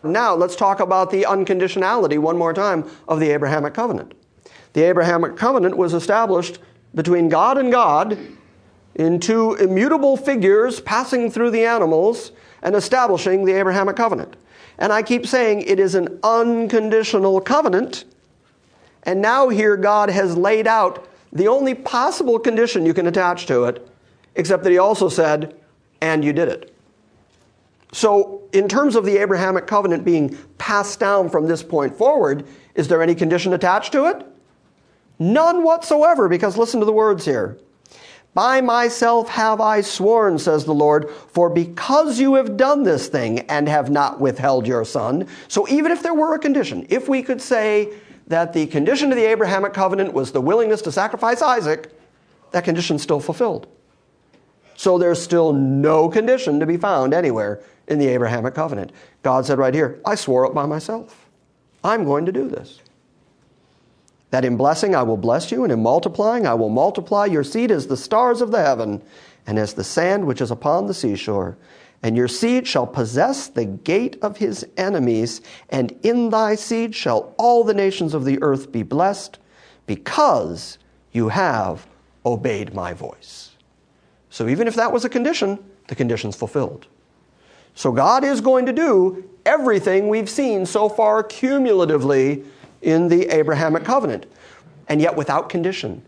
Now, let's talk about the unconditionality one more time of the Abrahamic covenant. The Abrahamic covenant was established between God and God in two immutable figures passing through the animals and establishing the Abrahamic covenant. And I keep saying it is an unconditional covenant. And now here God has laid out the only possible condition you can attach to it, except that he also said, and you did it. So in terms of the Abrahamic covenant being passed down from this point forward, is there any condition attached to it? None whatsoever, because listen to the words here. By myself have I sworn, says the Lord, for because you have done this thing and have not withheld your son. So even if there were a condition, if we could say that the condition of the Abrahamic covenant was the willingness to sacrifice Isaac, that condition's still fulfilled. So there's still no condition to be found anywhere in the Abrahamic covenant. God said right here, I swore it by myself. I'm going to do this. That in blessing I will bless you, and in multiplying I will multiply your seed as the stars of the heaven, and as the sand which is upon the seashore. And your seed shall possess the gate of his enemies, and in thy seed shall all the nations of the earth be blessed, because you have obeyed my voice. So even if that was a condition, the condition's fulfilled. So God is going to do everything we've seen so far cumulatively in the Abrahamic covenant, and yet without condition,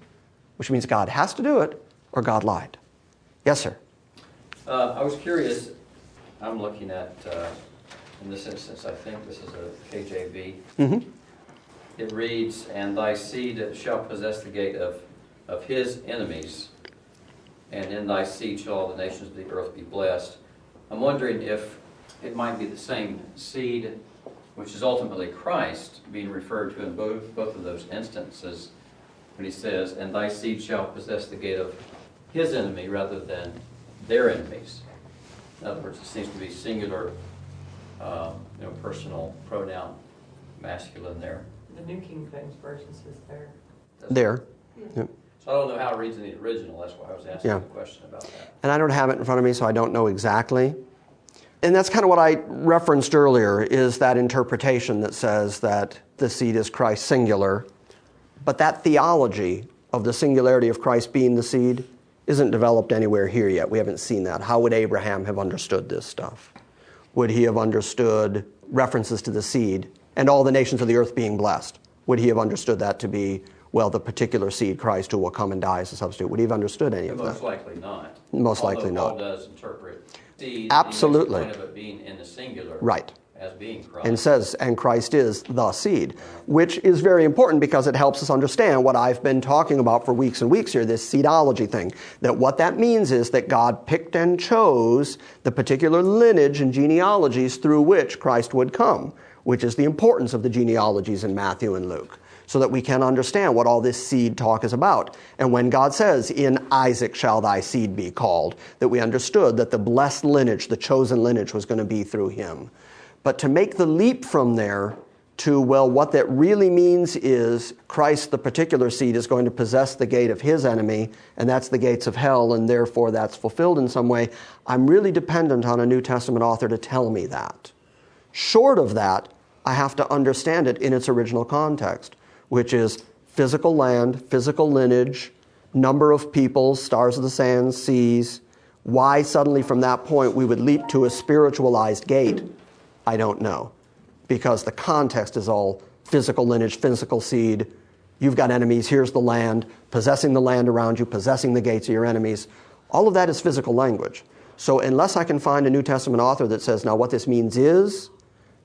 which means God has to do it or God lied. Yes, sir? I was curious, I'm looking at, in this instance, I think this is a KJV. Mm-hmm. It reads, and thy seed shall possess the gate of his enemies, and in thy seed shall all the nations of the earth be blessed. I'm wondering if it might be the same seed, which is ultimately Christ, being referred to in both of those instances, when he says, and thy seed shall possess the gate of his enemy rather than their enemies. In other words, it seems to be singular, personal pronoun, masculine there. The New King James Version says there. There. Yeah. So I don't know how it reads in the original. That's why I was asking the question about that. And I don't have it in front of me, so I don't know exactly. And that's kind of what I referenced earlier, is that interpretation that says that the seed is Christ singular. But that theology of the singularity of Christ being the seed isn't developed anywhere here yet. We haven't seen that. How would Abraham have understood this stuff? Would he have understood references to the seed and all the nations of the earth being blessed? Would he have understood that to be, well, the particular seed, Christ, who will come and die as a substitute? Would he have understood any of that? Most likely not. Most likely not. Paul does interpret seed. Absolutely. The point of it being in the singular. Right. As being Christ. And says, and Christ is the seed, which is very important because it helps us understand what I've been talking about for weeks and weeks here, this seedology thing. That what that means is that God picked and chose the particular lineage and genealogies through which Christ would come, which is the importance of the genealogies in Matthew and Luke, so that we can understand what all this seed talk is about. And when God says, in Isaac shall thy seed be called, that we understood that the blessed lineage, the chosen lineage, was going to be through him. But to make the leap from there to, well, what that really means is Christ, the particular seed, is going to possess the gate of his enemy, and that's the gates of hell, and therefore that's fulfilled in some way, I'm really dependent on a New Testament author to tell me that. Short of that, I have to understand it in its original context, which is physical land, physical lineage, number of peoples, stars of the sands, seas. Why suddenly from that point we would leap to a spiritualized gate, I don't know. Because the context is all physical lineage, physical seed. You've got enemies, here's the land, possessing the land around you, possessing the gates of your enemies. All of that is physical language. So unless I can find a New Testament author that says, now what this means is,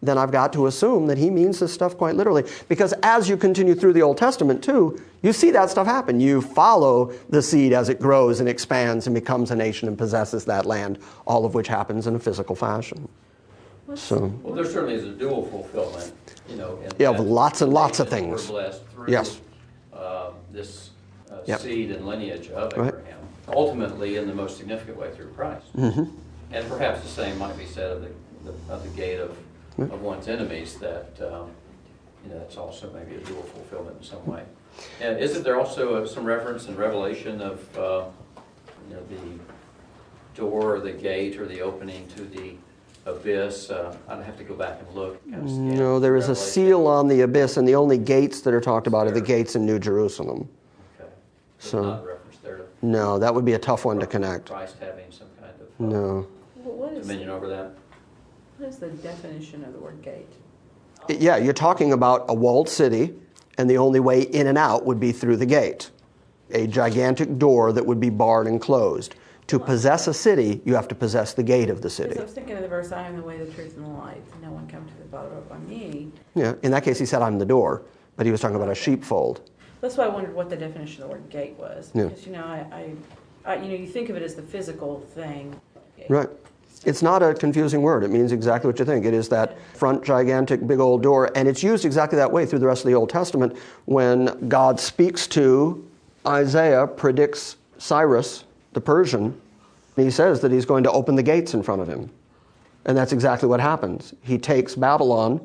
then I've got to assume that he means this stuff quite literally. Because as you continue through the Old Testament too, you see that stuff happen. You follow the seed as it grows and expands and becomes a nation and possesses that land, all of which happens in a physical fashion. Well, there certainly is a dual fulfillment, in of lots and lots of things. We're blessed through Yes. This Yep. seed and lineage of Right. Abraham, ultimately in the most significant way through Christ. Mm-hmm. And perhaps the same might be said of the gate of one's enemies, that it's also maybe a dual fulfillment in some way. And isn't there also some reference in Revelation of the door or the gate or the opening to the abyss? I'd have to go back and look. No, there is a seal on the abyss, and the only gates that are talked about are the gates in New Jerusalem. Okay. So, not a reference there to no, that would be a tough one to connect. Christ having some kind of No. dominion over that. What is the definition of the word gate? Yeah, you're talking about a walled city, and the only way in and out would be through the gate. A gigantic door that would be barred and closed. To possess a city, you have to possess the gate of the city. Because I was thinking of the verse, I am the way, the truth, and the light. No one comes to the Father but by me. Yeah, in that case, he said, I'm the door, but he was talking about a sheepfold. That's why I wondered what the definition of the word gate was. Yeah. Because, you think of it as the physical thing. Right. It's not a confusing word. It means exactly what you think. It is that front gigantic big old door, and it's used exactly that way through the rest of the Old Testament. When God speaks to Isaiah, predicts Cyrus, the Persian, he says that he's going to open the gates in front of him. And that's exactly what happens. He takes Babylon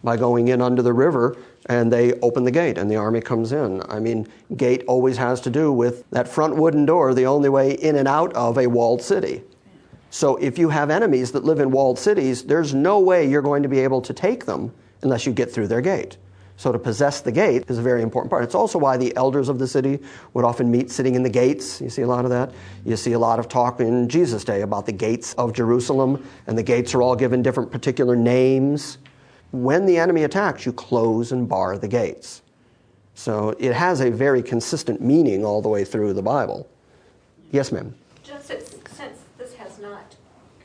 by going in under the river, and they open the gate, and the army comes in. I mean, gate always has to do with that front wooden door, the only way in and out of a walled city. So if you have enemies that live in walled cities, there's no way you're going to be able to take them unless you get through their gate. So to possess the gate is a very important part. It's also why the elders of the city would often meet sitting in the gates. You see a lot of that. You see a lot of talk in Jesus' day about the gates of Jerusalem, and the gates are all given different particular names. When the enemy attacks, you close and bar the gates. So it has a very consistent meaning all the way through the Bible. Yes, ma'am? Just since this has not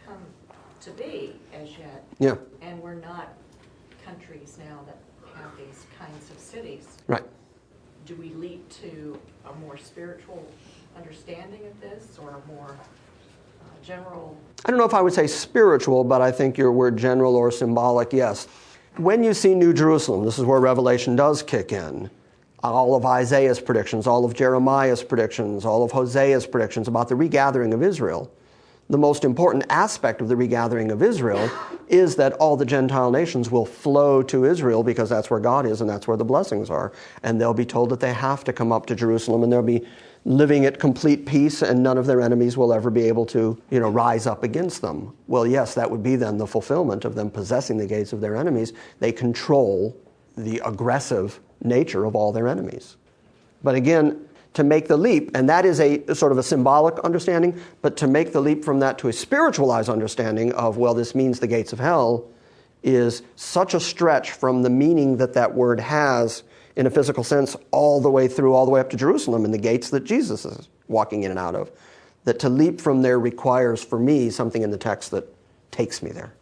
come to be as yet, Yeah. and we're not countries now that have these kinds of cities, Right. do we leap to a more spiritual understanding of this, or a more general? I don't know if I would say spiritual, but I think your word general or symbolic, yes. When you see New Jerusalem, this is where Revelation does kick in. All of Isaiah's predictions, all of Jeremiah's predictions, all of Hosea's predictions about the regathering of Israel. The most important aspect of the regathering of Israel is that all the Gentile nations will flow to Israel because that's where God is and that's where the blessings are. And they'll be told that they have to come up to Jerusalem, and they'll be living at complete peace, and none of their enemies will ever be able to, rise up against them. Well, yes, that would be then the fulfillment of them possessing the gates of their enemies. They control the aggressive nature of all their enemies. But again, to make the leap, and that is a sort of a symbolic understanding, but to make the leap from that to a spiritualized understanding of, well, this means the gates of hell, is such a stretch from the meaning that that word has in a physical sense all the way up to Jerusalem and the gates that Jesus is walking in and out of, that to leap from there requires, for me, something in the text that takes me there.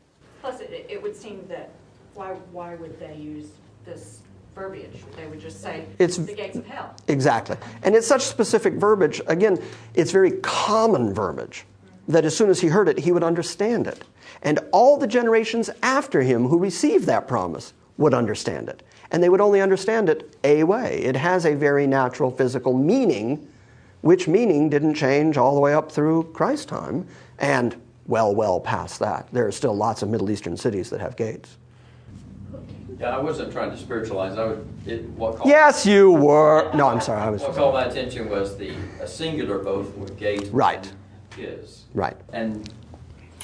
Plus, it would seem that why would they use this verbiage? They would just say, It's the gates of hell. Exactly. And it's such specific verbiage. Again, it's very common verbiage that as soon as he heard it, he would understand it. And all the generations after him who received that promise would understand it. And they would only understand it a way. It has a very natural physical meaning, which meaning didn't change all the way up through Christ's time, and well past that. There are still lots of Middle Eastern cities that have gates. Yeah, I wasn't trying to spiritualize. Yes, you were. No, I'm sorry. What caught my attention was a singular both with gate Right. and his. Right. And,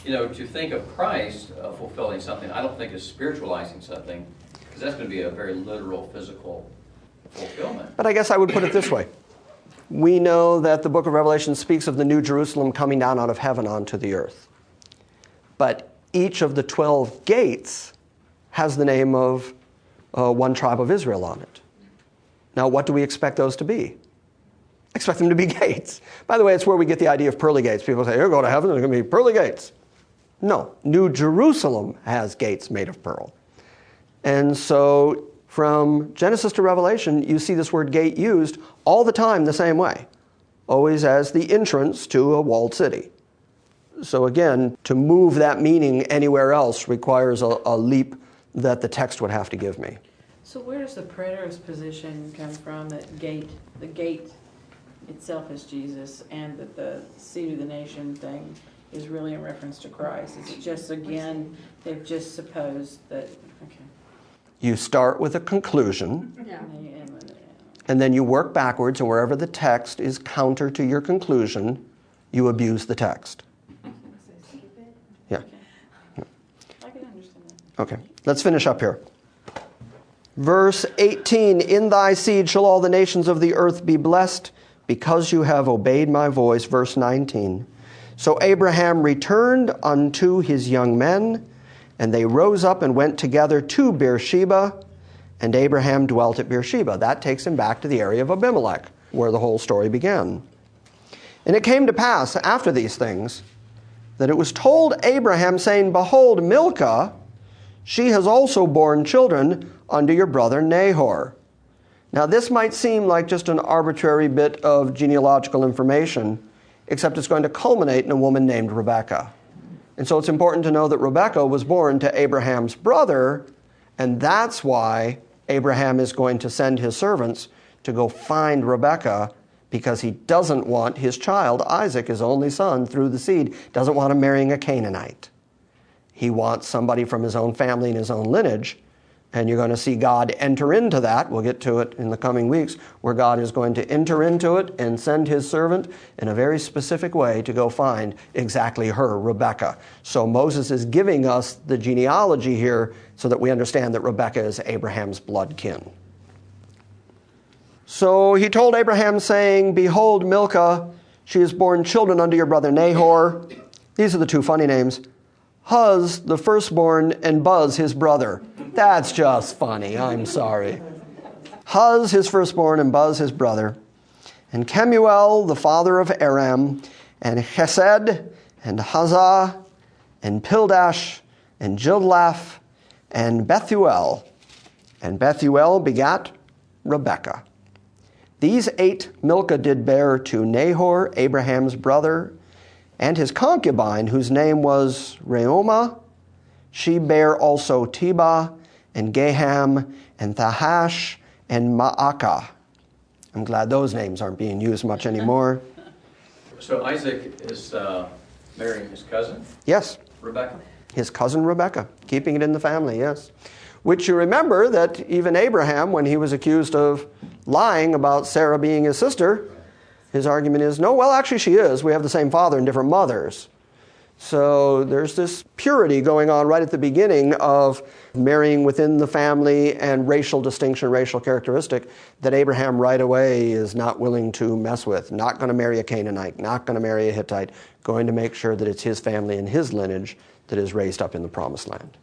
to think of Christ fulfilling something, I don't think is spiritualizing something, because that's going to be a very literal, physical fulfillment. But I guess I would put it this way. We know that the book of Revelation speaks of the New Jerusalem coming down out of heaven onto the earth. But each of the 12 gates has the name of one tribe of Israel on it. Now, what do we expect those to be? Expect them to be gates. By the way, it's where we get the idea of pearly gates. People say, you'll go to heaven, there's going to be pearly gates. No, New Jerusalem has gates made of pearl. And so from Genesis to Revelation, you see this word gate used all the time the same way, always as the entrance to a walled city. So again, to move that meaning anywhere else requires a leap that the text would have to give me. So where does the preterist position come from, that the gate itself is Jesus, and that the seed of the nation thing is really in reference to Christ? Is it just, again, they've just supposed that, okay. You start with a conclusion, Yeah. and then you work backwards, and wherever the text is counter to your conclusion, you abuse the text. Yeah. I can understand that. Okay, let's finish up here. Verse 18, in thy seed shall all the nations of the earth be blessed, because you have obeyed my voice. Verse 19, so Abraham returned unto his young men, and they rose up and went together to Beersheba, and Abraham dwelt at Beersheba. That takes him back to the area of Abimelech, where the whole story began. And it came to pass after these things that it was told Abraham, saying, behold, Milcah, she has also borne children unto your brother Nahor. Now this might seem like just an arbitrary bit of genealogical information, except it's going to culminate in a woman named Rebekah. And so it's important to know that Rebekah was born to Abraham's brother, and that's why Abraham is going to send his servants to go find Rebekah, because he doesn't want his child, Isaac, his only son, through the seed, doesn't want him marrying a Canaanite. He wants somebody from his own family and his own lineage, and you're going to see God enter into that. We'll get to it in the coming weeks, where God is going to enter into it and send his servant in a very specific way to go find exactly her, Rebekah. So Moses is giving us the genealogy here so that we understand that Rebekah is Abraham's blood kin. So he told Abraham, saying, behold, Milcah, she has borne children unto your brother Nahor. These are the two funny names. Huz, the firstborn, and Buz, his brother. That's just funny. I'm sorry. Huz, his firstborn, and Buz, his brother. And Kemuel, the father of Aram, and Chesed, and Hazah, and Pildash, and Jidlaph, and Bethuel. And Bethuel begat Rebekah. These 8 Milcah did bear to Nahor, Abraham's brother, and his concubine, whose name was Reumah. She bare also Tebah, and Gaham, and Thahash, and Ma'akah. I'm glad those names aren't being used much anymore. So Isaac is marrying his cousin? Yes. Rebekah? His cousin Rebekah, keeping it in the family, yes. Which you remember that even Abraham, when he was accused of lying about Sarah being his sister, his argument is, no, well, actually she is. We have the same father and different mothers. So there's this purity going on right at the beginning of marrying within the family and racial distinction, racial characteristic that Abraham right away is not willing to mess with. Not going to marry a Canaanite, not going to marry a Hittite, going to make sure that it's his family and his lineage that is raised up in the promised land.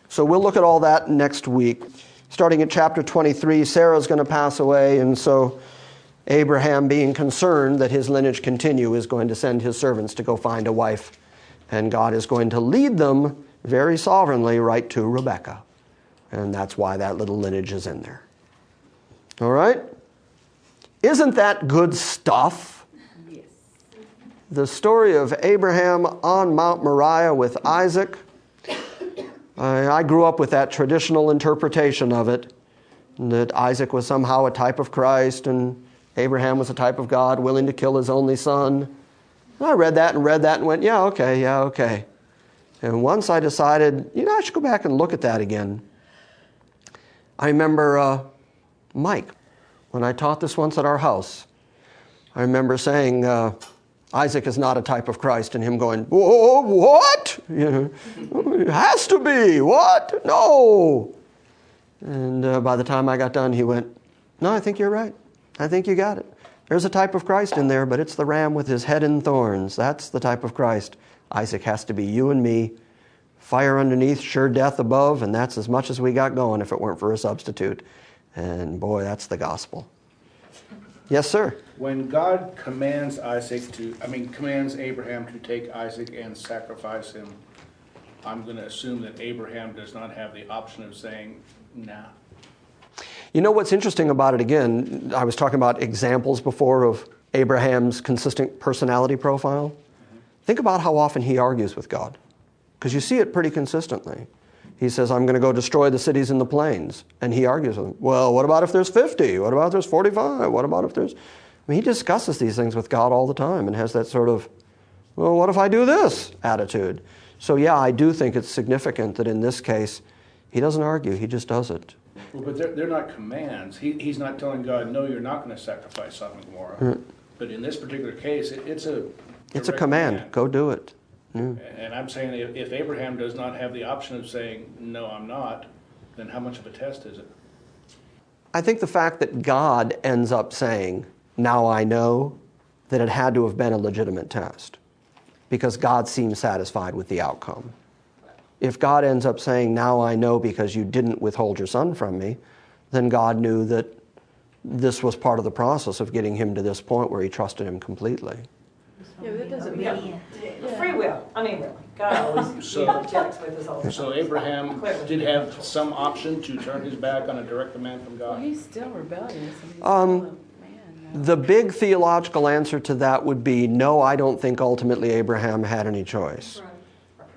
So we'll look at all that next week. Starting at chapter 23, Sarah's going to pass away, and so Abraham, being concerned that his lineage continue, is going to send his servants to go find a wife, and God is going to lead them very sovereignly right to Rebekah. And that's why that little lineage is in there. All right? Isn't that good stuff? Yes. The story of Abraham on Mount Moriah with Isaac. I grew up with that traditional interpretation of it, that Isaac was somehow a type of Christ and Abraham was a type of God willing to kill his only son. And I read that and went, yeah, okay. And once I decided, I should go back and look at that again. I remember Mike, when I taught this once at our house, I remember saying, Isaac is not a type of Christ, and him going, whoa, what? It has to be. What? No. And by the time I got done, he went, no, I think you're right. I think you got it. There's a type of Christ in there, but it's the ram with his head in thorns. That's the type of Christ. Isaac has to be you and me. Fire underneath, sure death above, and that's as much as we got going if it weren't for a substitute. And boy, that's the gospel. Yes, sir. When God commands Abraham to take Isaac and sacrifice him, I'm going to assume that Abraham does not have the option of saying, nah. You know what's interesting about it, again, I was talking about examples before of Abraham's consistent personality profile. Think about how often he argues with God, because you see it pretty consistently. He says, I'm going to go destroy the cities in the plains. And he argues with him. Well, what about if there's 50? What about if there's 45? What about if there's... he discusses these things with God all the time and has that sort of, well, what if I do this attitude? So yeah, I do think it's significant that in this case, he doesn't argue, he just does it. Well, but they're not commands. He's not telling God, no, you're not going to sacrifice Sodom and Gomorrah. But in this particular case, it's a command. Go do it. And I'm saying if Abraham does not have the option of saying, no, I'm not, then how much of a test is it? I think the fact that God ends up saying, now I know, that it had to have been a legitimate test, because God seems satisfied with the outcome. If God ends up saying, now I know because you didn't withhold your son from me, then God knew that this was part of the process of getting him to this point where he trusted him completely. Yeah, but that doesn't mean... Free will. I mean, really. God always objects with us all the time. So Abraham did have some option to turn his back on a direct command from God. Well, he's still rebellious. And he's still a man now. The big theological answer to that would be, no, I don't think ultimately Abraham had any choice.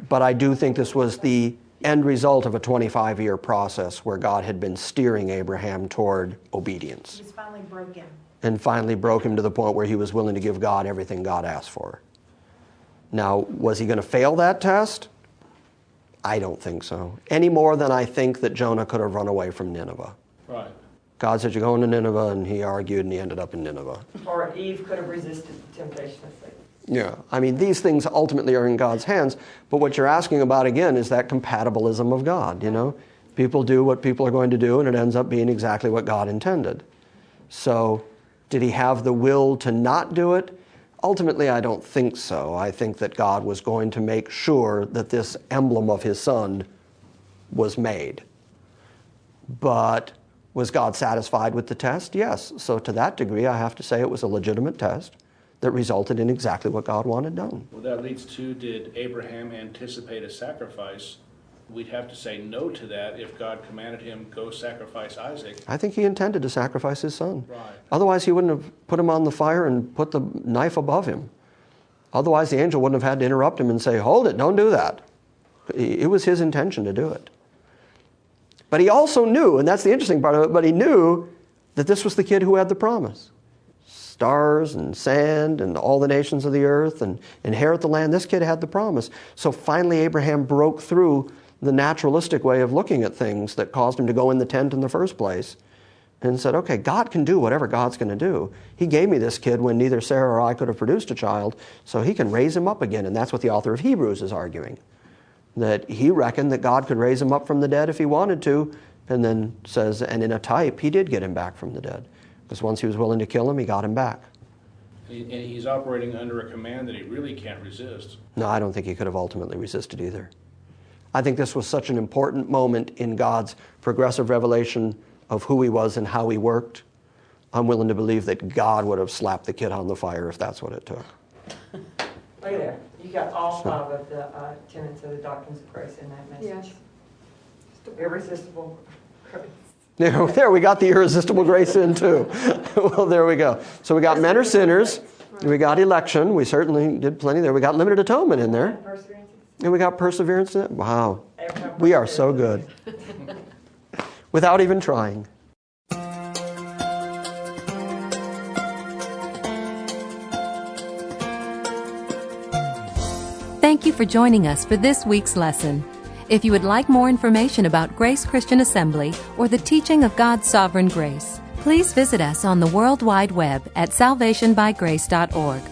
But I do think this was the end result of a 25-year process where God had been steering Abraham toward obedience. He was finally broken. And finally broke him to the point where he was willing to give God everything God asked for. Now, was he going to fail that test? I don't think so. Any more than I think that Jonah could have run away from Nineveh. Right. God said, you're going to Nineveh, and he argued, and he ended up in Nineveh. Or Eve could have resisted the temptation of Satan. Yeah, I mean, these things ultimately are in God's hands, but what you're asking about, again, is that compatibilism of God, you know? People do what people are going to do, and it ends up being exactly what God intended. So, did he have the will to not do it? Ultimately, I don't think so. I think that God was going to make sure that this emblem of his son was made. But was God satisfied with the test? Yes. So to that degree, I have to say it was a legitimate test that resulted in exactly what God wanted done. Well, that leads to, did Abraham anticipate a sacrifice? We'd have to say no to that if God commanded him, go sacrifice Isaac. I think he intended to sacrifice his son. Right. Otherwise, he wouldn't have put him on the fire and put the knife above him. Otherwise, the angel wouldn't have had to interrupt him and say, hold it, don't do that. It was his intention to do it. But he also knew, and that's the interesting part of it, but he knew that this was the kid who had the promise. Stars and sand and all the nations of the earth and inherit the land. This kid had the promise. So finally, Abraham broke through the naturalistic way of looking at things that caused him to go in the tent in the first place and said, okay, God can do whatever God's going to do. He gave me this kid when neither Sarah or I could have produced a child, so he can raise him up again. And that's what the author of Hebrews is arguing, that he reckoned that God could raise him up from the dead if he wanted to, and then says, and in a type, he did get him back from the dead. Because once he was willing to kill him, he got him back. And he's operating under a command that he really can't resist. No, I don't think he could have ultimately resisted either. I think this was such an important moment in God's progressive revelation of who he was and how he worked. I'm willing to believe that God would have slapped the kid on the fire if that's what it took. Look at there. You got all 5 of the tenets of the doctrines of grace in that message. Yes. Irresistible grace. There, we got the irresistible grace in too. Well, there we go. So we got men are sinners. We got election. We certainly did plenty there. We got limited atonement in there. And we got perseverance in it. Wow. We are so good. Without even trying. Thank you for joining us for this week's lesson. If you would like more information about Grace Christian Assembly or the teaching of God's sovereign grace, please visit us on the World Wide Web at salvationbygrace.org.